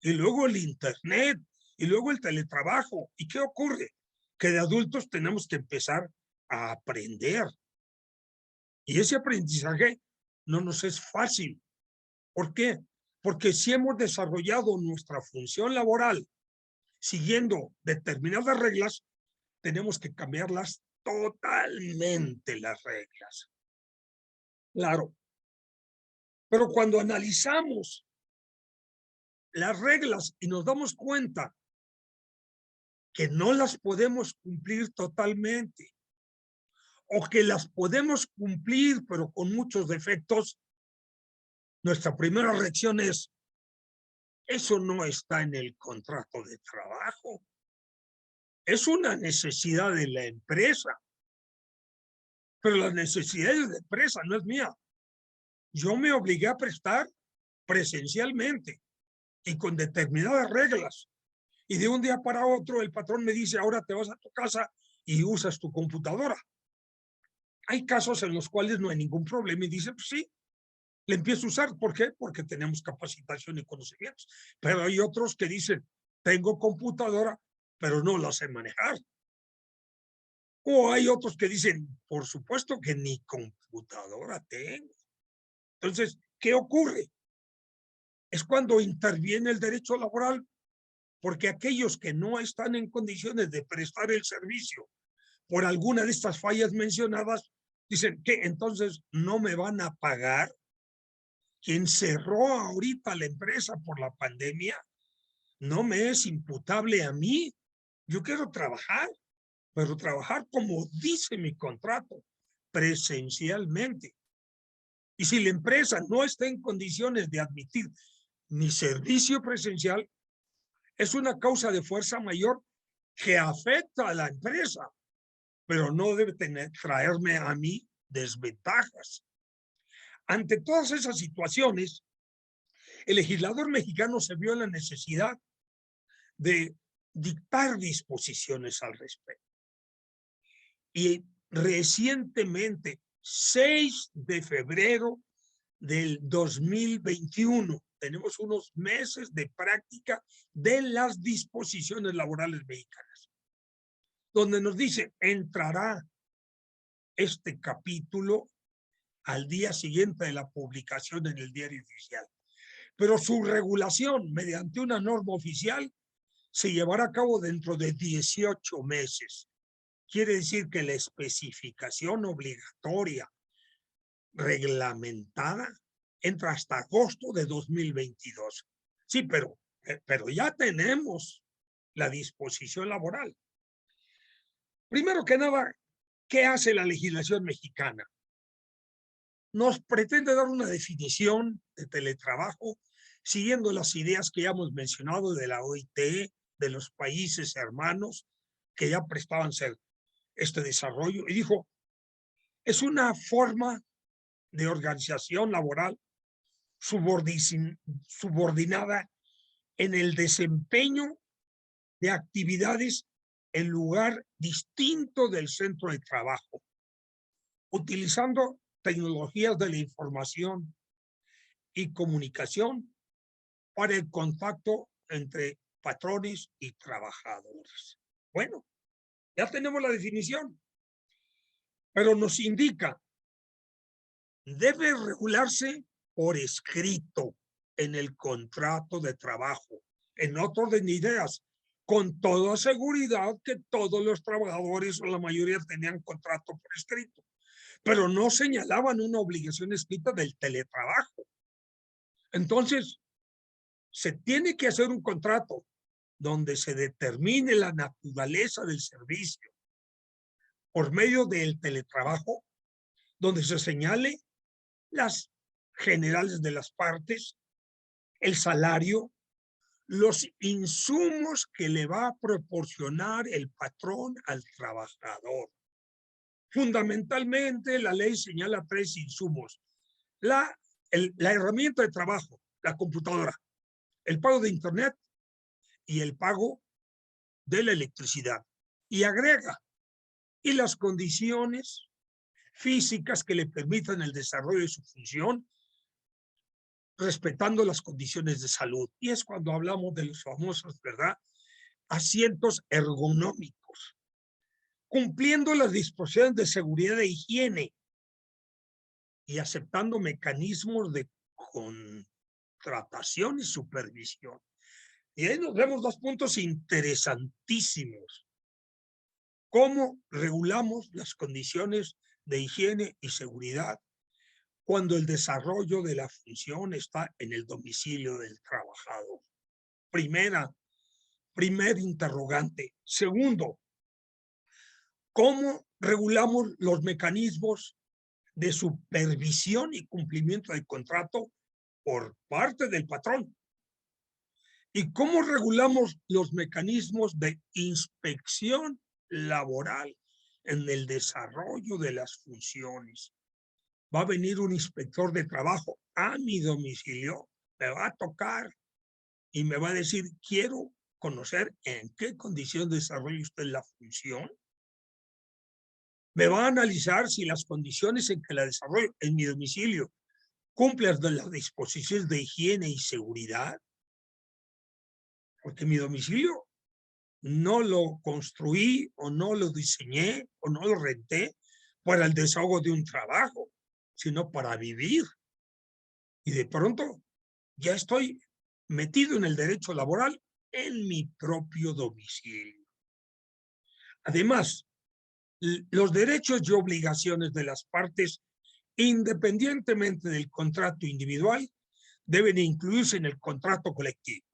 y luego el internet y luego el teletrabajo. ¿Y qué ocurre? Que de adultos tenemos que empezar a aprender. Y ese aprendizaje no nos es fácil. ¿Por qué? Porque si hemos desarrollado nuestra función laboral siguiendo determinadas reglas, tenemos que cambiarlas totalmente las reglas. Claro. Pero cuando analizamos las reglas y nos damos cuenta que no las podemos cumplir totalmente o que las podemos cumplir pero con muchos defectos, nuestra primera reacción es, eso no está en el contrato de trabajo. Es una necesidad de la empresa. Pero la necesidad de la empresa no es mía. Yo me obligué a prestar presencialmente y con determinadas reglas. Y de un día para otro el patrón me dice, ahora te vas a tu casa y usas tu computadora. Hay casos en los cuales no hay ningún problema y dice, pues sí, le empiezo a usar. ¿Por qué? Porque tenemos capacitación y conocimientos. Pero hay otros que dicen, tengo computadora, pero no la sé manejar. O hay otros que dicen, por supuesto que ni computadora tengo. Entonces, ¿qué ocurre? Es cuando interviene el derecho laboral, porque aquellos que no están en condiciones de prestar el servicio por alguna de estas fallas mencionadas, dicen que entonces no me van a pagar. Quien cerró ahorita la empresa por la pandemia no me es imputable a mí. Yo quiero trabajar, pero trabajar como dice mi contrato, presencialmente. Y si la empresa no está en condiciones de admitir mi servicio presencial, es una causa de fuerza mayor que afecta a la empresa, pero no debe traerme a mí desventajas. Ante todas esas situaciones, el legislador mexicano se vio en la necesidad de dictar disposiciones al respecto. Y recientemente, 6 de febrero del 2021, tenemos unos meses de práctica de las disposiciones laborales mexicanas, donde nos dice, entrará este capítulo al día siguiente de la publicación en el Diario Oficial. Pero su regulación mediante una norma oficial se llevará a cabo dentro de 18 meses. Quiere decir que la especificación obligatoria reglamentada entra hasta agosto de 2022. Sí, pero ya tenemos la disposición laboral. Primero que nada, ¿qué hace la legislación mexicana? Nos pretende dar una definición de teletrabajo siguiendo las ideas que ya hemos mencionado de la OIT, de los países hermanos que ya prestaban este desarrollo, y dijo, es una forma de organización laboral subordinada en el desempeño de actividades en lugar distinto del centro de trabajo, utilizando tecnologías de la información y comunicación para el contacto entre patrones y trabajadores. Bueno, ya tenemos la definición, pero nos indica, debe regularse por escrito en el contrato de trabajo en otro orden de ideas, con toda seguridad que todos los trabajadores o la mayoría tenían contrato por escrito, pero no señalaban una obligación escrita del teletrabajo. Entonces, se tiene que hacer un contrato donde se determine la naturaleza del servicio por medio del teletrabajo, donde se señale las generales de las partes, el salario, los insumos que le va a proporcionar el patrón al trabajador. Fundamentalmente, la ley señala 3 insumos. La herramienta de trabajo, la computadora, el pago de internet y el pago de la electricidad. Y agrega, y las condiciones físicas que le permitan el desarrollo de su función, respetando las condiciones de salud. Y es cuando hablamos de los famosos, ¿verdad?, asientos ergonómicos, cumpliendo las disposiciones de seguridad e higiene y aceptando mecanismos de contratación y supervisión. Y ahí nos vemos 2 puntos interesantísimos. ¿Cómo regulamos las condiciones de higiene y seguridad cuando el desarrollo de la función está en el domicilio del trabajador? Primer interrogante. Segundo, ¿cómo regulamos los mecanismos de supervisión y cumplimiento del contrato por parte del patrón? ¿Y cómo regulamos los mecanismos de inspección laboral en el desarrollo de las funciones? Va a venir un inspector de trabajo a mi domicilio, me va a tocar y me va a decir, quiero conocer en qué condición desarrolla usted la función. Me va a analizar si las condiciones en que la desarrollo en mi domicilio cumplen las disposiciones de higiene y seguridad. Porque mi domicilio no lo construí o no lo diseñé o no lo renté para el desahogo de un trabajo, sino para vivir. Y de pronto ya estoy metido en el derecho laboral en mi propio domicilio. Además, los derechos y obligaciones de las partes, independientemente del contrato individual, deben incluirse en el contrato colectivo.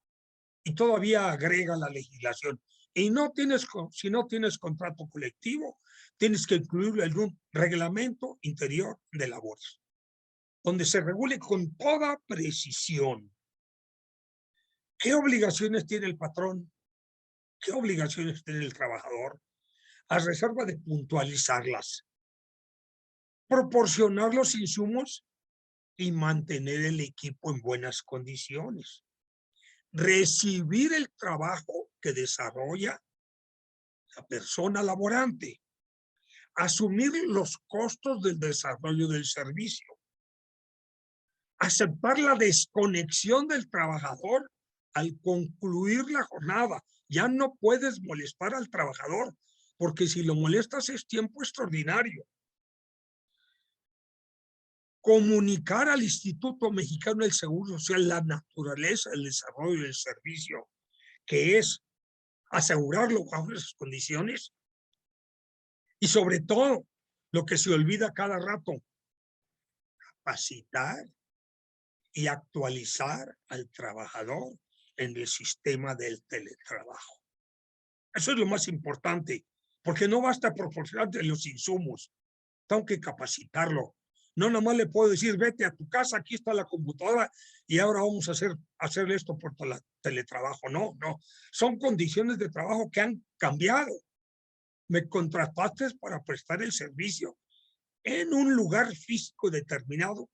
Y todavía agrega la legislación. Y si no tienes contrato colectivo, tienes que incluirlo en un reglamento interior de labores, donde se regule con toda precisión qué obligaciones tiene el patrón, qué obligaciones tiene el trabajador, a reserva de puntualizarlas, proporcionar los insumos y mantener el equipo en buenas condiciones, recibir el trabajo que desarrolla la persona laborante, asumir los costos del desarrollo del servicio, aceptar la desconexión del trabajador al concluir la jornada. Ya no puedes molestar al trabajador, porque si lo molestas es tiempo extraordinario. Comunicar al Instituto Mexicano del Seguro Social la naturaleza del desarrollo del servicio, que es asegurarlo bajo esas condiciones. Y sobre todo, lo que se olvida cada rato, capacitar y actualizar al trabajador en el sistema del teletrabajo. Eso es lo más importante, porque no basta proporcionarte los insumos, tengo que capacitarlo. No nomás le puedo decir, vete a tu casa, aquí está la computadora y ahora vamos a hacer esto por teletrabajo. No, son condiciones de trabajo que han cambiado. Me contrataste para prestar el servicio en un lugar físico determinado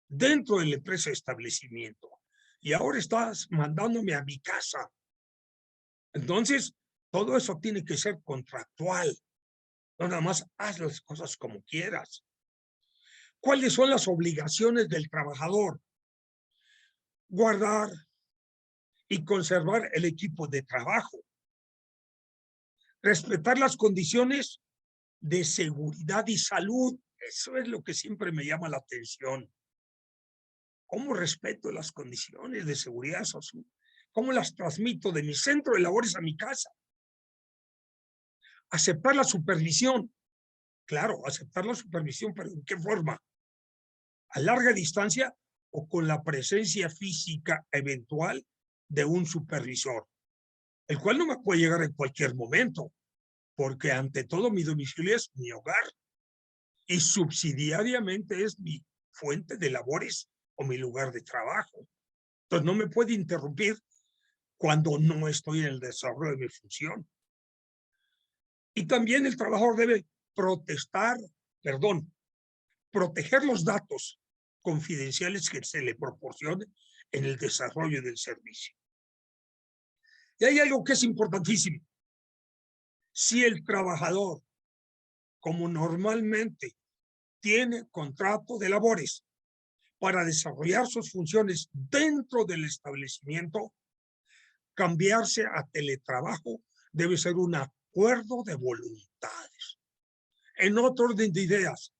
dentro de la empresa de establecimiento. Y ahora estás mandándome a mi casa. Entonces, todo eso tiene que ser contractual. No nada más haz las cosas como quieras. ¿Cuáles son las obligaciones del trabajador? Guardar y conservar el equipo de trabajo. Respetar las condiciones de seguridad y salud. Eso es lo que siempre me llama la atención. ¿Cómo respeto las condiciones de seguridad ¿Cómo las transmito de mi centro de labores a mi casa? Aceptar la supervisión. Claro, aceptar la supervisión, pero ¿en qué forma? ¿A larga distancia o con la presencia física eventual de un supervisor, el cual no me puede llegar en cualquier momento, porque ante todo mi domicilio es mi hogar y subsidiariamente es mi fuente de labores o mi lugar de trabajo? Entonces no me puede interrumpir cuando no estoy en el desarrollo de mi función. Y también el trabajador debe proteger los datos confidenciales que se le proporcionen en el desarrollo del servicio. Y hay algo que es importantísimo. Si el trabajador, como normalmente tiene contrato de labores para desarrollar sus funciones dentro del establecimiento, cambiarse a teletrabajo debe ser un acuerdo de voluntades. En otro orden de ideas,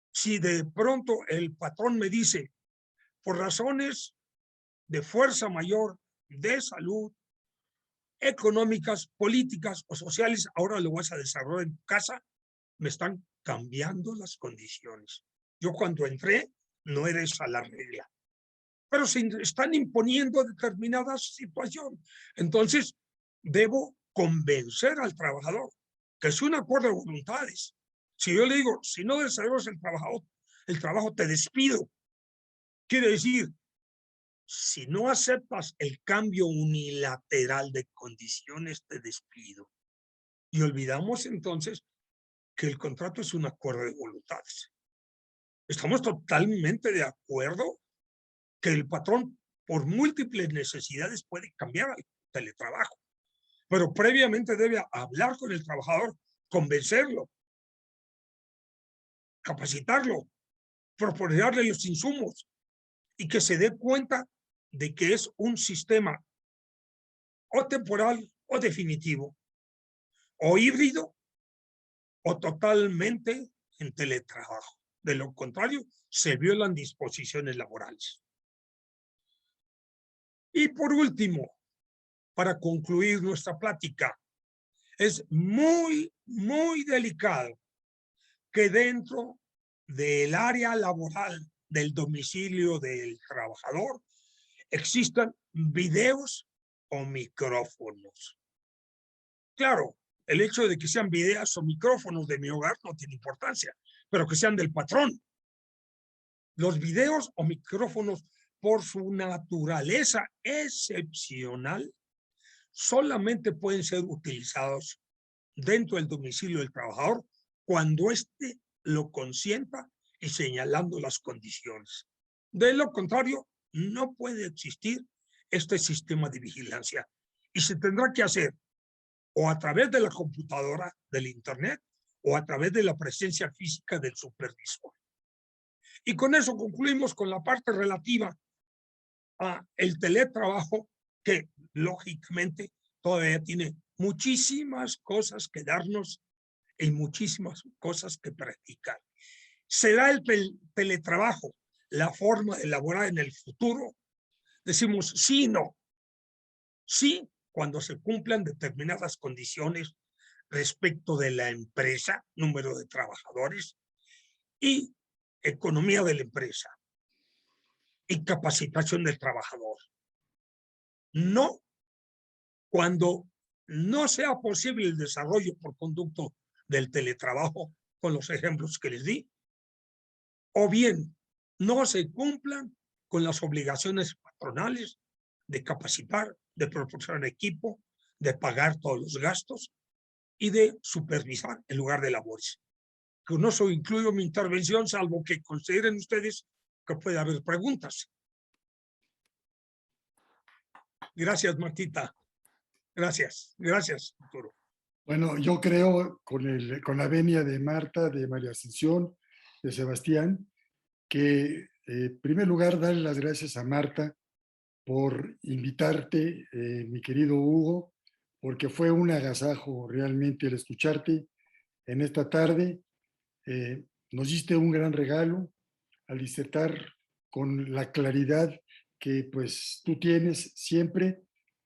si de pronto el patrón me dice, por razones de fuerza mayor, de salud, económicas, políticas o sociales, ahora lo vas a desarrollar en tu casa, me están cambiando las condiciones. Yo cuando entré no era esa la regla, pero se están imponiendo determinadas situaciones. Entonces, debo convencer al trabajador, que es un acuerdo de voluntades. Si yo le digo, si no desarrollas el trabajo te despido, quiere decir, si no aceptas el cambio unilateral de condiciones, te despido. Y olvidamos entonces que el contrato es un acuerdo de voluntades. Estamos totalmente de acuerdo que el patrón, por múltiples necesidades, puede cambiar al teletrabajo, pero previamente debe hablar con el trabajador, convencerlo, capacitarlo, proporcionarle los insumos y que se dé cuenta de que es un sistema o temporal o definitivo, o híbrido o totalmente en teletrabajo. De lo contrario, se violan disposiciones laborales. Y por último, para concluir nuestra plática, es muy, muy delicado que dentro del área laboral del domicilio del trabajador existan videos o micrófonos. Claro, el hecho de que sean videos o micrófonos de mi hogar no tiene importancia, pero que sean del patrón. Los videos o micrófonos, por su naturaleza excepcional, solamente pueden ser utilizados dentro del domicilio del trabajador cuando éste lo consienta y señalando las condiciones. De lo contrario, no puede existir este sistema de vigilancia y se tendrá que hacer o a través de la computadora, del internet, o a través de la presencia física del supervisor. Y con eso concluimos con la parte relativa a el teletrabajo, que lógicamente todavía tiene muchísimas cosas que darnos y muchísimas cosas que practicar. ¿Será el teletrabajo la forma de elaborar en el futuro? Decimos sí y no. Sí, cuando se cumplan determinadas condiciones respecto de la empresa, número de trabajadores y economía de la empresa y capacitación del trabajador. No cuando no sea posible el desarrollo por conducto del teletrabajo, con los ejemplos que les di, o bien no se cumplan con las obligaciones patronales de capacitar, de proporcionar equipo, de pagar todos los gastos y de supervisar el lugar de labores. Con eso incluyo mi intervención, salvo que consideren ustedes que puede haber preguntas. Gracias, Martita. Gracias, Arturo. Bueno, yo creo con la venia de Marta, de María Ascensión, de Sebastián, que en primer lugar darle las gracias a Marta por invitarte, mi querido Hugo, porque fue un agasajo realmente el escucharte en esta tarde. Nos diste un gran regalo al disertar con la claridad que pues tú tienes siempre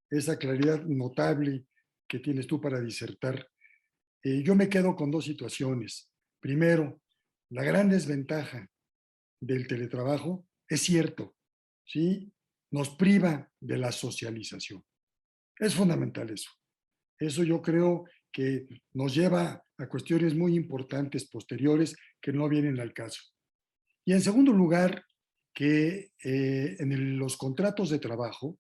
esa claridad notable que tienes tú para disertar. Yo me quedo con dos situaciones. Primero, la gran desventaja del teletrabajo es cierto, ¿sí? Nos priva de la socialización. Es fundamental eso. Eso yo creo que nos lleva a cuestiones muy importantes posteriores que no vienen al caso. Y en segundo lugar, que los contratos de trabajo,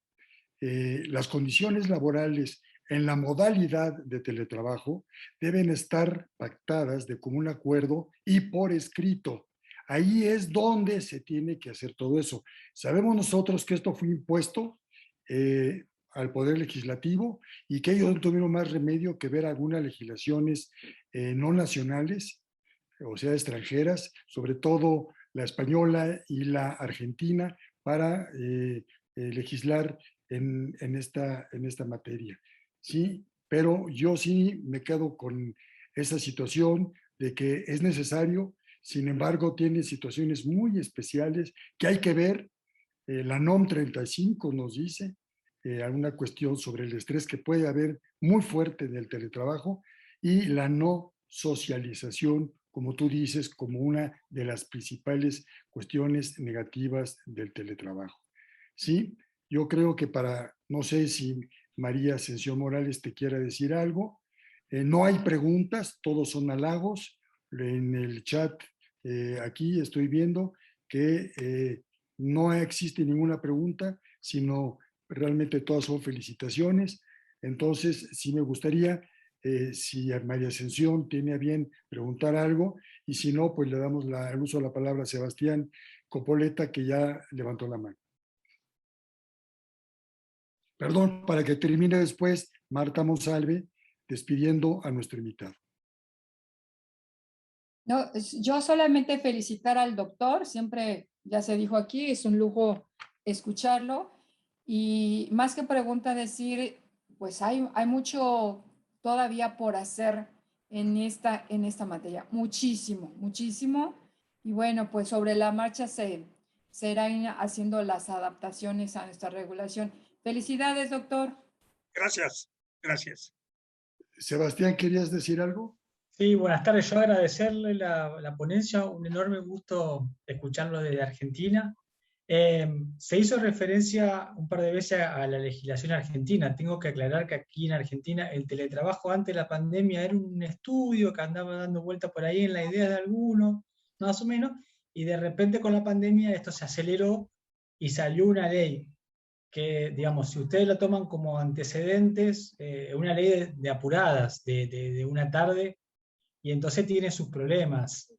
las condiciones laborales en la modalidad de teletrabajo deben estar pactadas de común acuerdo y por escrito. Ahí es donde se tiene que hacer todo eso. Sabemos nosotros que esto fue impuesto al Poder Legislativo y que ellos no tuvieron más remedio que ver algunas legislaciones no nacionales, o sea, extranjeras, sobre todo la española y la argentina, para legislar en esta materia. ¿Sí? Pero yo sí me quedo con esa situación de que es necesario, sin embargo, tiene situaciones muy especiales que hay que ver. La NOM 35 nos dice alguna cuestión sobre el estrés que puede haber muy fuerte en el teletrabajo y la no socialización, como tú dices, como una de las principales cuestiones negativas del teletrabajo. Sí, yo creo que no sé si María Ascensión Morales te quiera decir algo. No hay preguntas, todos son halagos. En el chat aquí estoy viendo que no existe ninguna pregunta, sino realmente todas son felicitaciones. Entonces, sí me gustaría, si María Ascensión tiene a bien preguntar algo, y si no, pues le damos el uso de la palabra a Sebastián Copoleta, que ya levantó la mano. Perdón, para que termine después Marta Monsalve despidiendo a nuestro invitado. No, yo solamente felicitar al doctor, siempre ya se dijo aquí, es un lujo escucharlo y más que pregunta decir, pues hay mucho todavía por hacer en esta materia, muchísimo y bueno, pues sobre la marcha se irán haciendo las adaptaciones a nuestra regulación. Felicidades, doctor. Gracias, gracias. Sebastián, ¿querías decir algo? Sí, buenas tardes. Yo agradecerle la ponencia, un enorme gusto escucharlo desde Argentina. Se hizo referencia un par de veces a la legislación argentina. Tengo que aclarar que aquí en Argentina el teletrabajo antes de la pandemia era un estudio que andaba dando vuelta por ahí en la idea de algunos, más o menos, y de repente con la pandemia esto se aceleró y salió una ley que, digamos, si ustedes lo toman como antecedentes, una ley de apuradas, de una tarde, y entonces tiene sus problemas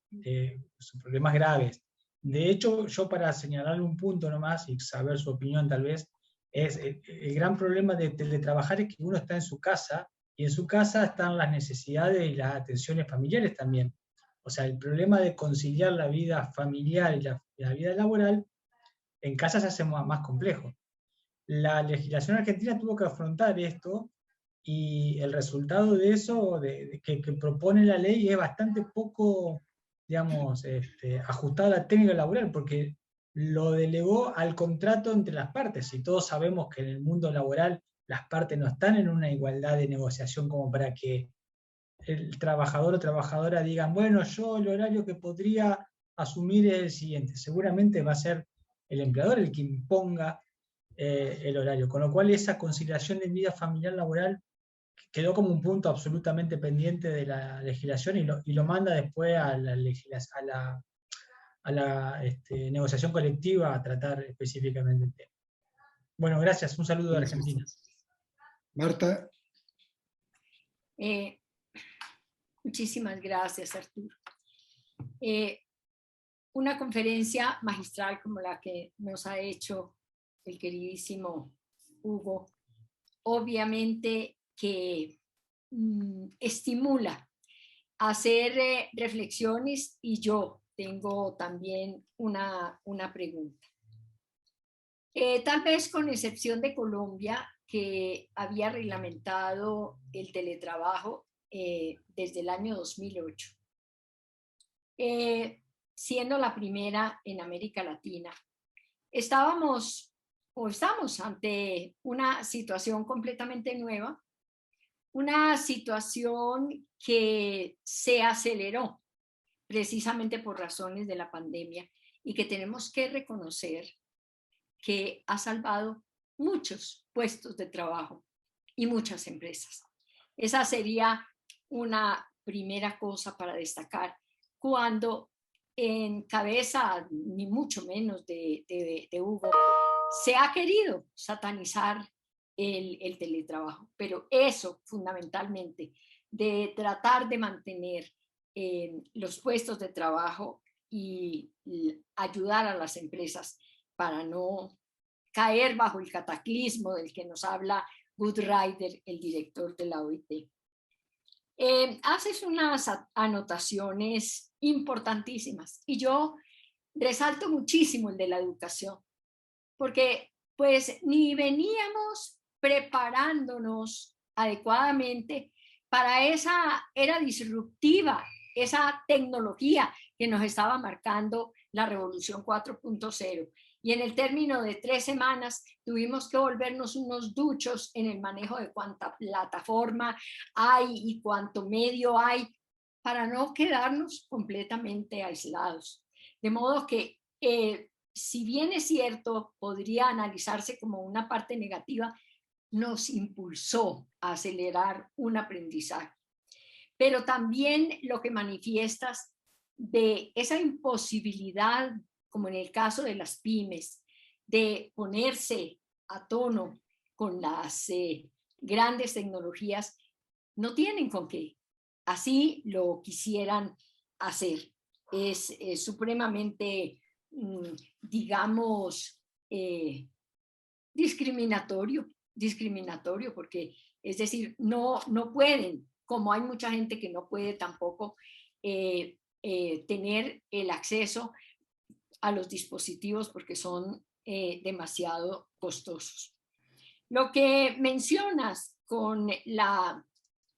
graves. De hecho, yo para señalarle un punto nomás y saber su opinión tal vez, es el gran problema de teletrabajar es que uno está en su casa y en su casa están las necesidades y las atenciones familiares también. O sea, el problema de conciliar la vida familiar y la vida laboral en casa se hace más complejo. La legislación argentina tuvo que afrontar esto y el resultado de eso, que propone la ley, es bastante poco, digamos, ajustado a la técnica laboral, porque lo delegó al contrato entre las partes, y todos sabemos que en el mundo laboral las partes no están en una igualdad de negociación como para que el trabajador o trabajadora digan, bueno, yo el horario que podría asumir es el siguiente. Seguramente va a ser el empleador el que imponga el horario, con lo cual esa conciliación de vida familiar laboral quedó como un punto absolutamente pendiente de la legislación y lo manda después a la negociación colectiva a tratar específicamente el tema. Bueno, gracias. Un saludo de Argentina. Marta. Muchísimas gracias, Arturo. Una conferencia magistral como la que nos ha hecho el queridísimo Hugo, obviamente que estimula a hacer reflexiones, y yo tengo también una pregunta. Tal vez con excepción de Colombia, que había reglamentado el teletrabajo desde el año 2008, siendo la primera en América Latina, estábamos o estamos ante una situación completamente nueva, una situación que se aceleró precisamente por razones de la pandemia y que tenemos que reconocer que ha salvado muchos puestos de trabajo y muchas empresas. Esa sería una primera cosa para destacar cuando en cabeza, ni mucho menos de Hugo, se ha querido satanizar el teletrabajo, pero eso fundamentalmente de tratar de mantener los puestos de trabajo y ayudar a las empresas para no caer bajo el cataclismo del que nos habla Good Ryder, el director de la OIT. Haces unas anotaciones importantísimas y yo resalto muchísimo el de la educación, porque pues ni veníamos preparándonos adecuadamente para esa era disruptiva, esa tecnología que nos estaba marcando la revolución 4.0. Y en el término de 3 semanas tuvimos que volvernos unos duchos en el manejo de cuánta plataforma hay y cuánto medio hay para no quedarnos completamente aislados. De modo que, si bien es cierto, podría analizarse como una parte negativa, nos impulsó a acelerar un aprendizaje. Pero también lo que manifiestas de esa imposibilidad, como en el caso de las pymes, de ponerse a tono con las grandes tecnologías, no tienen con qué. Así lo quisieran hacer. Es supremamente, digamos, discriminatorio, porque, es decir, no pueden, como hay mucha gente que no puede tampoco tener el acceso a los dispositivos porque son demasiado costosos. Lo que mencionas con la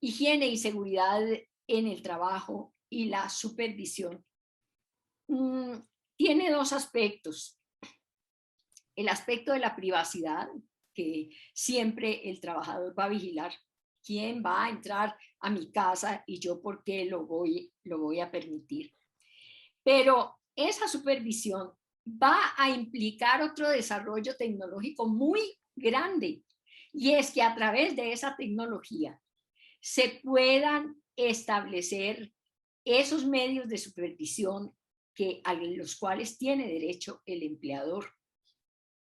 higiene y seguridad en el trabajo y la supervisión tiene 2 aspectos. El aspecto de la privacidad, que siempre el trabajador va a vigilar quién va a entrar a mi casa y yo por qué lo voy a permitir. Pero esa supervisión va a implicar otro desarrollo tecnológico muy grande, y es que a través de esa tecnología se puedan establecer esos medios de supervisión a los cuales tiene derecho el empleador.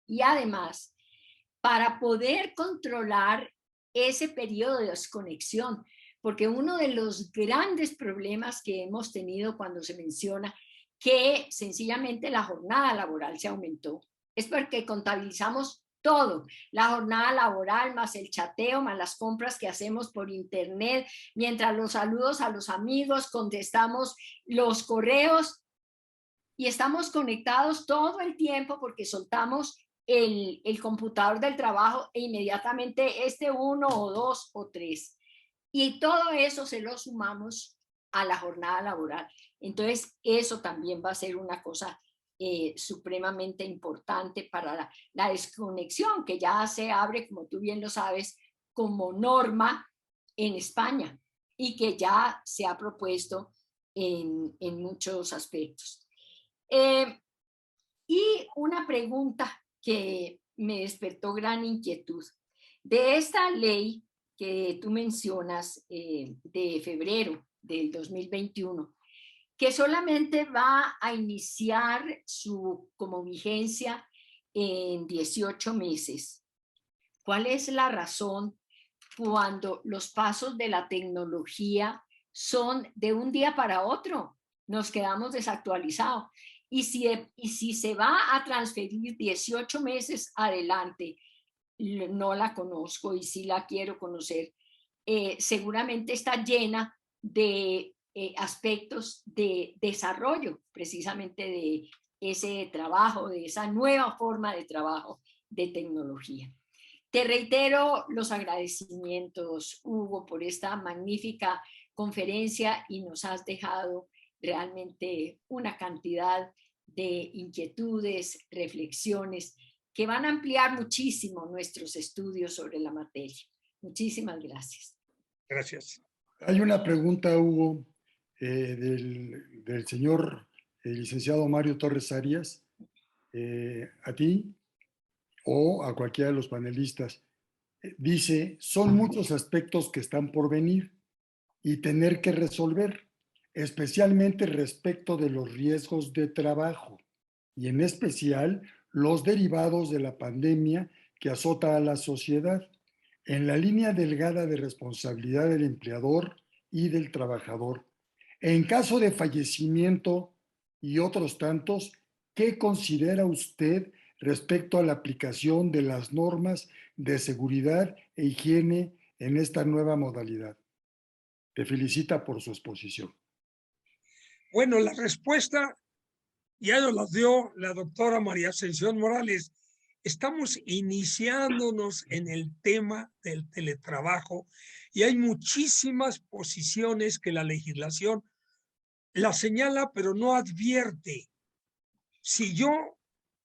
Y además, para poder controlar ese periodo de desconexión, porque uno de los grandes problemas que hemos tenido cuando se menciona que sencillamente la jornada laboral se aumentó, es porque contabilizamos todo, la jornada laboral más el chateo, más las compras que hacemos por internet, mientras los saludos a los amigos, contestamos los correos y estamos conectados todo el tiempo porque soltamos el computador del trabajo e inmediatamente 1 o 2 o 3. Y todo eso se lo sumamos a la jornada laboral. Entonces, eso también va a ser una cosa supremamente importante para la desconexión, que ya se abre, como tú bien lo sabes, como norma en España y que ya se ha propuesto en muchos aspectos. Y una pregunta que me despertó gran inquietud. De esta ley que tú mencionas de febrero del 2021, que solamente va a iniciar como vigencia en 18 meses. ¿Cuál es la razón cuando los pasos de la tecnología son de un día para otro? Nos quedamos desactualizados. Y si se va a transferir 18 meses adelante, no la conozco y sí la quiero conocer, seguramente está llena de aspectos de desarrollo precisamente de ese trabajo, de esa nueva forma de trabajo de tecnología. Te reitero los agradecimientos, Hugo, por esta magnífica conferencia y nos has dejado realmente una cantidad de inquietudes, reflexiones que van a ampliar muchísimo nuestros estudios sobre la materia. Muchísimas gracias. Gracias. Hay una pregunta, Hugo, del señor licenciado Mario Torres Arias, a ti o a cualquiera de los panelistas. Dice, son muchos aspectos que están por venir y tener que resolver, especialmente respecto de los riesgos de trabajo y en especial los derivados de la pandemia que azota a la sociedad, en la línea delgada de responsabilidad del empleador y del trabajador. En caso de fallecimiento y otros tantos, ¿qué considera usted respecto a la aplicación de las normas de seguridad e higiene en esta nueva modalidad? Te felicita por su exposición. Bueno, la respuesta ya nos la dio la doctora María Ascensión Morales. Estamos iniciándonos en el tema del teletrabajo y hay muchísimas posiciones que la legislación la señala, pero no advierte. Si yo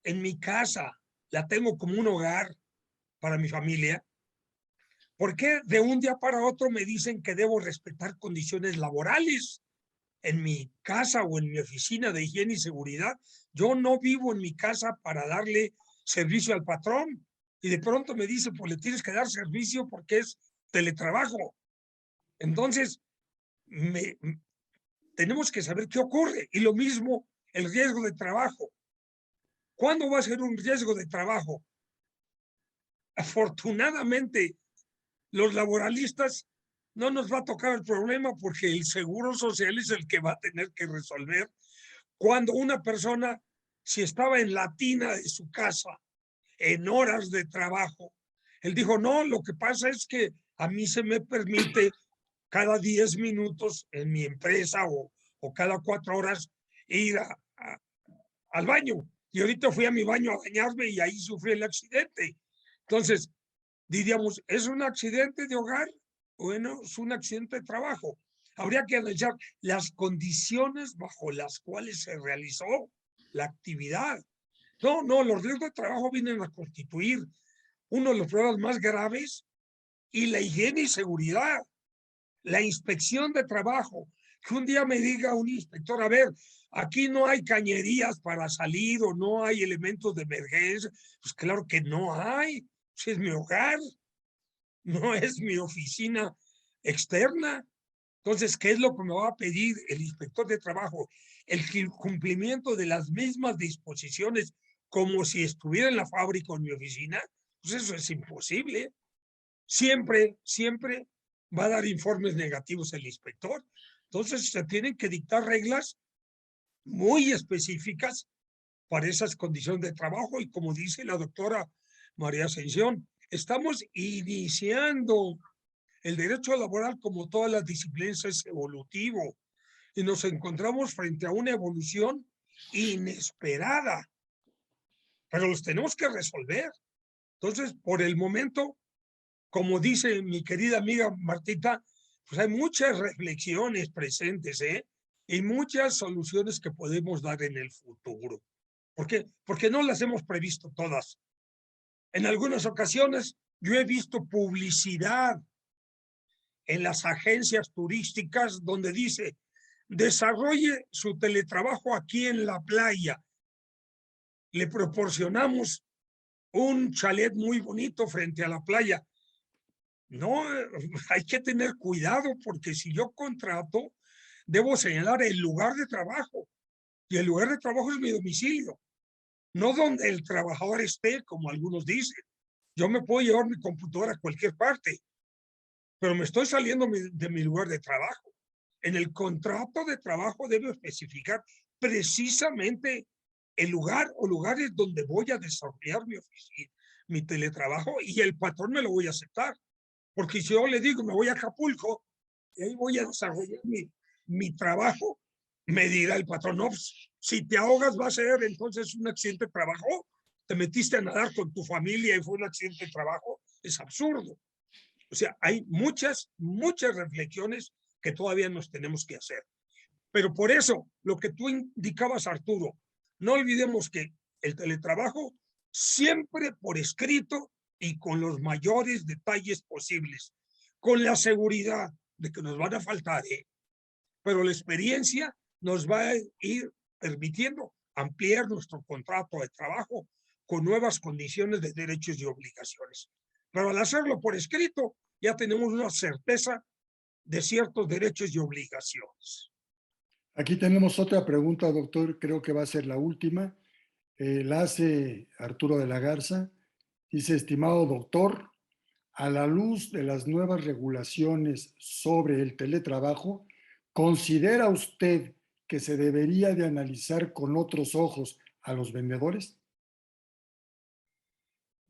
en mi casa la tengo como un hogar para mi familia, ¿por qué de un día para otro me dicen que debo respetar condiciones laborales en mi casa o en mi oficina de higiene y seguridad? Yo no vivo en mi casa para darle servicio al patrón y de pronto me dice, pues le tienes que dar servicio porque es teletrabajo. Entonces, tenemos que saber qué ocurre. Y lo mismo, el riesgo de trabajo. ¿Cuándo va a ser un riesgo de trabajo? Afortunadamente, los laboralistas no nos va a tocar el problema porque el seguro social es el que va a tener que resolver cuando una persona, si estaba en la tina de su casa en horas de trabajo, él dijo, no, lo que pasa es que a mí se me permite cada 10 minutos en mi empresa o cada 4 horas ir al baño. Y ahorita fui a mi baño a bañarme y ahí sufrí el accidente. Entonces, diríamos, ¿es un accidente de hogar? Bueno, es un accidente de trabajo. Habría que analizar las condiciones bajo las cuales se realizó la actividad. No, los riesgos de trabajo vienen a constituir uno de los problemas más graves y la higiene y seguridad, la inspección de trabajo. Que un día me diga un inspector, a ver, aquí no hay cañerías para salir o no hay elementos de emergencia. Pues claro que no hay. Pues es mi hogar, no es mi oficina externa. Entonces, ¿qué es lo que me va a pedir el inspector de trabajo? El cumplimiento de las mismas disposiciones como si estuviera en la fábrica o en mi oficina. Pues eso es imposible. Siempre va a dar informes negativos el inspector. Entonces, se tienen que dictar reglas muy específicas para esas condiciones de trabajo y como dice la doctora María Ascensión, estamos iniciando. El derecho laboral, como todas las disciplinas, es evolutivo y nos encontramos frente a una evolución inesperada, pero los tenemos que resolver. Entonces, por el momento, como dice mi querida amiga Martita, pues hay muchas reflexiones presentes, y muchas soluciones que podemos dar en el futuro. ¿Por qué? Porque no las hemos previsto todas. En algunas ocasiones yo he visto publicidad en las agencias turísticas donde dice, desarrolle su teletrabajo aquí en la playa. Le proporcionamos un chalet muy bonito frente a la playa. No, hay que tener cuidado porque si yo contrato, debo señalar el lugar de trabajo. Y el lugar de trabajo es mi domicilio, no donde el trabajador esté, como algunos dicen. Yo me puedo llevar mi computadora a cualquier parte, pero me estoy saliendo de mi lugar de trabajo. En el contrato de trabajo debo especificar precisamente el lugar o lugares donde voy a desarrollar mi teletrabajo y el patrón me lo voy a aceptar. Porque si yo le digo, me voy a Acapulco y ahí voy a desarrollar mi trabajo, me dirá el patrón, no, si te ahogas va a ser entonces un accidente de trabajo, te metiste a nadar con tu familia y fue un accidente de trabajo, es absurdo. O sea, hay muchas reflexiones que todavía nos tenemos que hacer. Pero por eso, lo que tú indicabas, Arturo, no olvidemos que el teletrabajo siempre por escrito y con los mayores detalles posibles, con la seguridad de que nos van a faltar, pero la experiencia nos va a ir permitiendo ampliar nuestro contrato de trabajo con nuevas condiciones de derechos y obligaciones. Pero al hacerlo por escrito, ya tenemos una certeza de ciertos derechos y obligaciones. Aquí tenemos otra pregunta, doctor, creo que va a ser la última. La hace Arturo de la Garza. Dice, estimado doctor, a la luz de las nuevas regulaciones sobre el teletrabajo, ¿considera usted que se debería de analizar con otros ojos a los vendedores?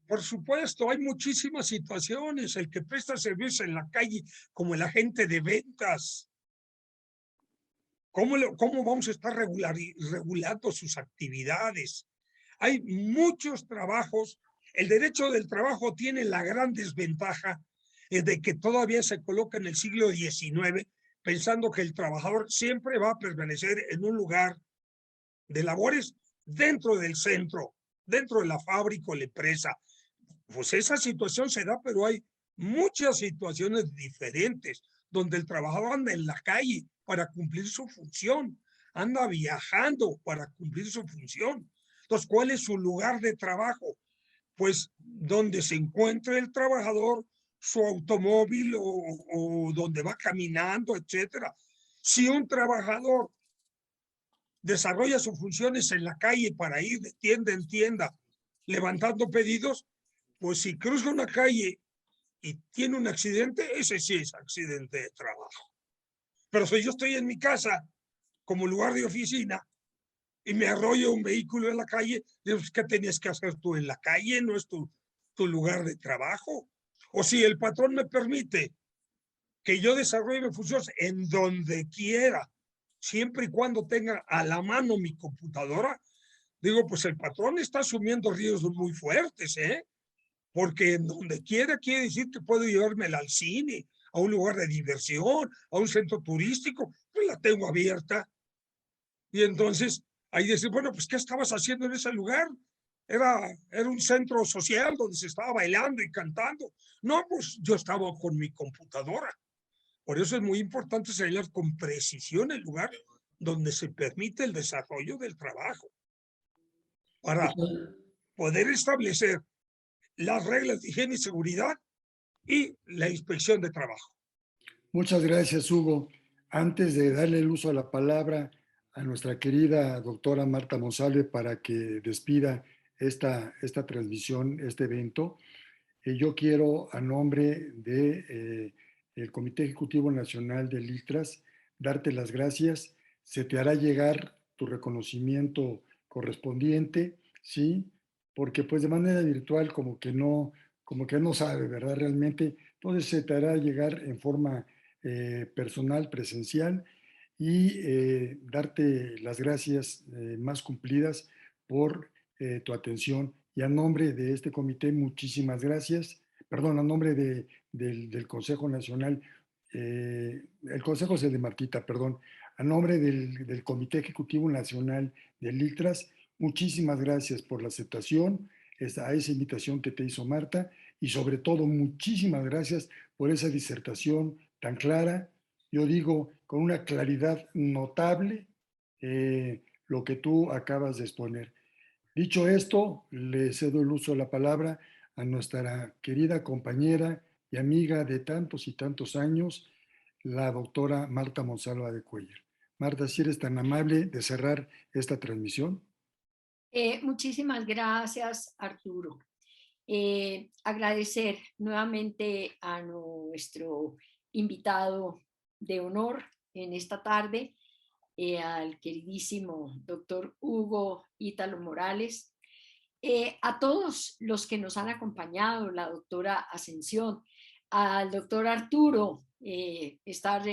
Por supuesto, hay muchísimas situaciones. El que presta servicios en la calle, como el agente de ventas, ¿cómo vamos a estar regulando sus actividades? Hay muchos trabajos. El derecho del trabajo tiene la gran desventaja de que todavía se coloca en el siglo XIX, pensando que el trabajador siempre va a permanecer en un lugar de labores dentro del centro, dentro de la fábrica o la empresa. Pues esa situación se da, pero hay muchas situaciones diferentes donde el trabajador anda en la calle para cumplir su función, anda viajando para cumplir su función. Entonces, ¿cuál es su lugar de trabajo? Pues donde se encuentre el trabajador, su automóvil o donde va caminando, etcétera. Si un trabajador desarrolla sus funciones en la calle para ir de tienda en tienda levantando pedidos, pues si cruza una calle y tiene un accidente, ese sí es accidente de trabajo. Pero si yo estoy en mi casa como lugar de oficina y me arrolla un vehículo en la calle, pues, ¿qué tenías que hacer tú en la calle? No es tu lugar de trabajo. O si el patrón me permite que yo desarrolle mis funciones en donde quiera, siempre y cuando tenga a la mano mi computadora, digo, pues el patrón está asumiendo riesgos muy fuertes, porque en donde quiera quiere decir que puedo llevármela al cine, a un lugar de diversión, a un centro turístico, pues la tengo abierta. Y entonces ahí decir, bueno, pues ¿qué estabas haciendo en ese lugar? Era un centro social donde se estaba bailando y cantando. No, pues yo estaba con mi computadora. Por eso es muy importante señalar con precisión el lugar donde se permite el desarrollo del trabajo, para poder establecer las reglas de higiene y seguridad y la inspección de trabajo. Muchas gracias, Hugo. Antes de darle el uso a la palabra a nuestra querida doctora Marta Monsalve para que despida esta transmisión, este evento, yo quiero, a nombre de el Comité Ejecutivo Nacional del ILTRAS, darte las gracias. Se te hará llegar tu reconocimiento correspondiente, ¿sí? Porque pues de manera virtual como que no sabe, ¿verdad? Realmente, entonces se te hará llegar en forma personal, presencial, y darte las gracias más cumplidas por tu atención. Y a nombre de este comité, muchísimas gracias. Perdón, a nombre del Consejo Nacional, el Consejo es el de Martita, perdón. A nombre del Comité Ejecutivo Nacional del ILTRAS, muchísimas gracias por la aceptación a esa invitación que te hizo Marta, y sobre todo muchísimas gracias por esa disertación tan clara, yo digo con una claridad notable, lo que tú acabas de exponer. Dicho esto, le cedo el uso de la palabra a nuestra querida compañera y amiga de tantos y tantos años, la doctora Marta Monsalva de Cuellar. Marta, si eres tan amable de cerrar esta transmisión. Muchísimas gracias, Arturo. Agradecer nuevamente a nuestro invitado de honor en esta tarde, al queridísimo doctor Hugo Ítalo Morales, a todos los que nos han acompañado, la doctora Ascensión, al doctor Arturo, estar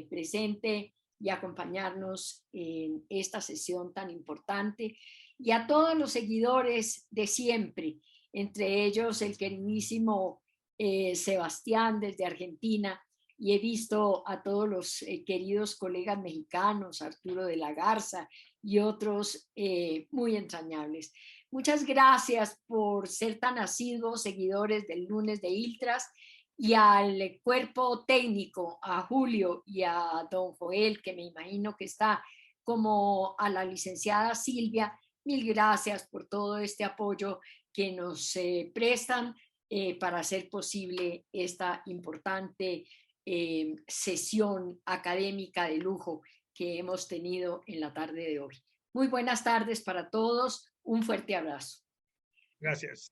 presente y acompañarnos en esta sesión tan importante, y a todos los seguidores de siempre, entre ellos el queridísimo Sebastián desde Argentina, y he visto a todos los queridos colegas mexicanos, Arturo de la Garza y otros muy entrañables. Muchas gracias por ser tan asiduos seguidores del lunes de ILTRAS, y al cuerpo técnico, a Julio y a don Joel, que me imagino que está, como a la licenciada Silvia. Mil gracias por todo este apoyo que nos prestan para hacer posible esta importante sesión académica de lujo que hemos tenido en la tarde de hoy. Muy buenas tardes para todos. Un fuerte abrazo. Gracias.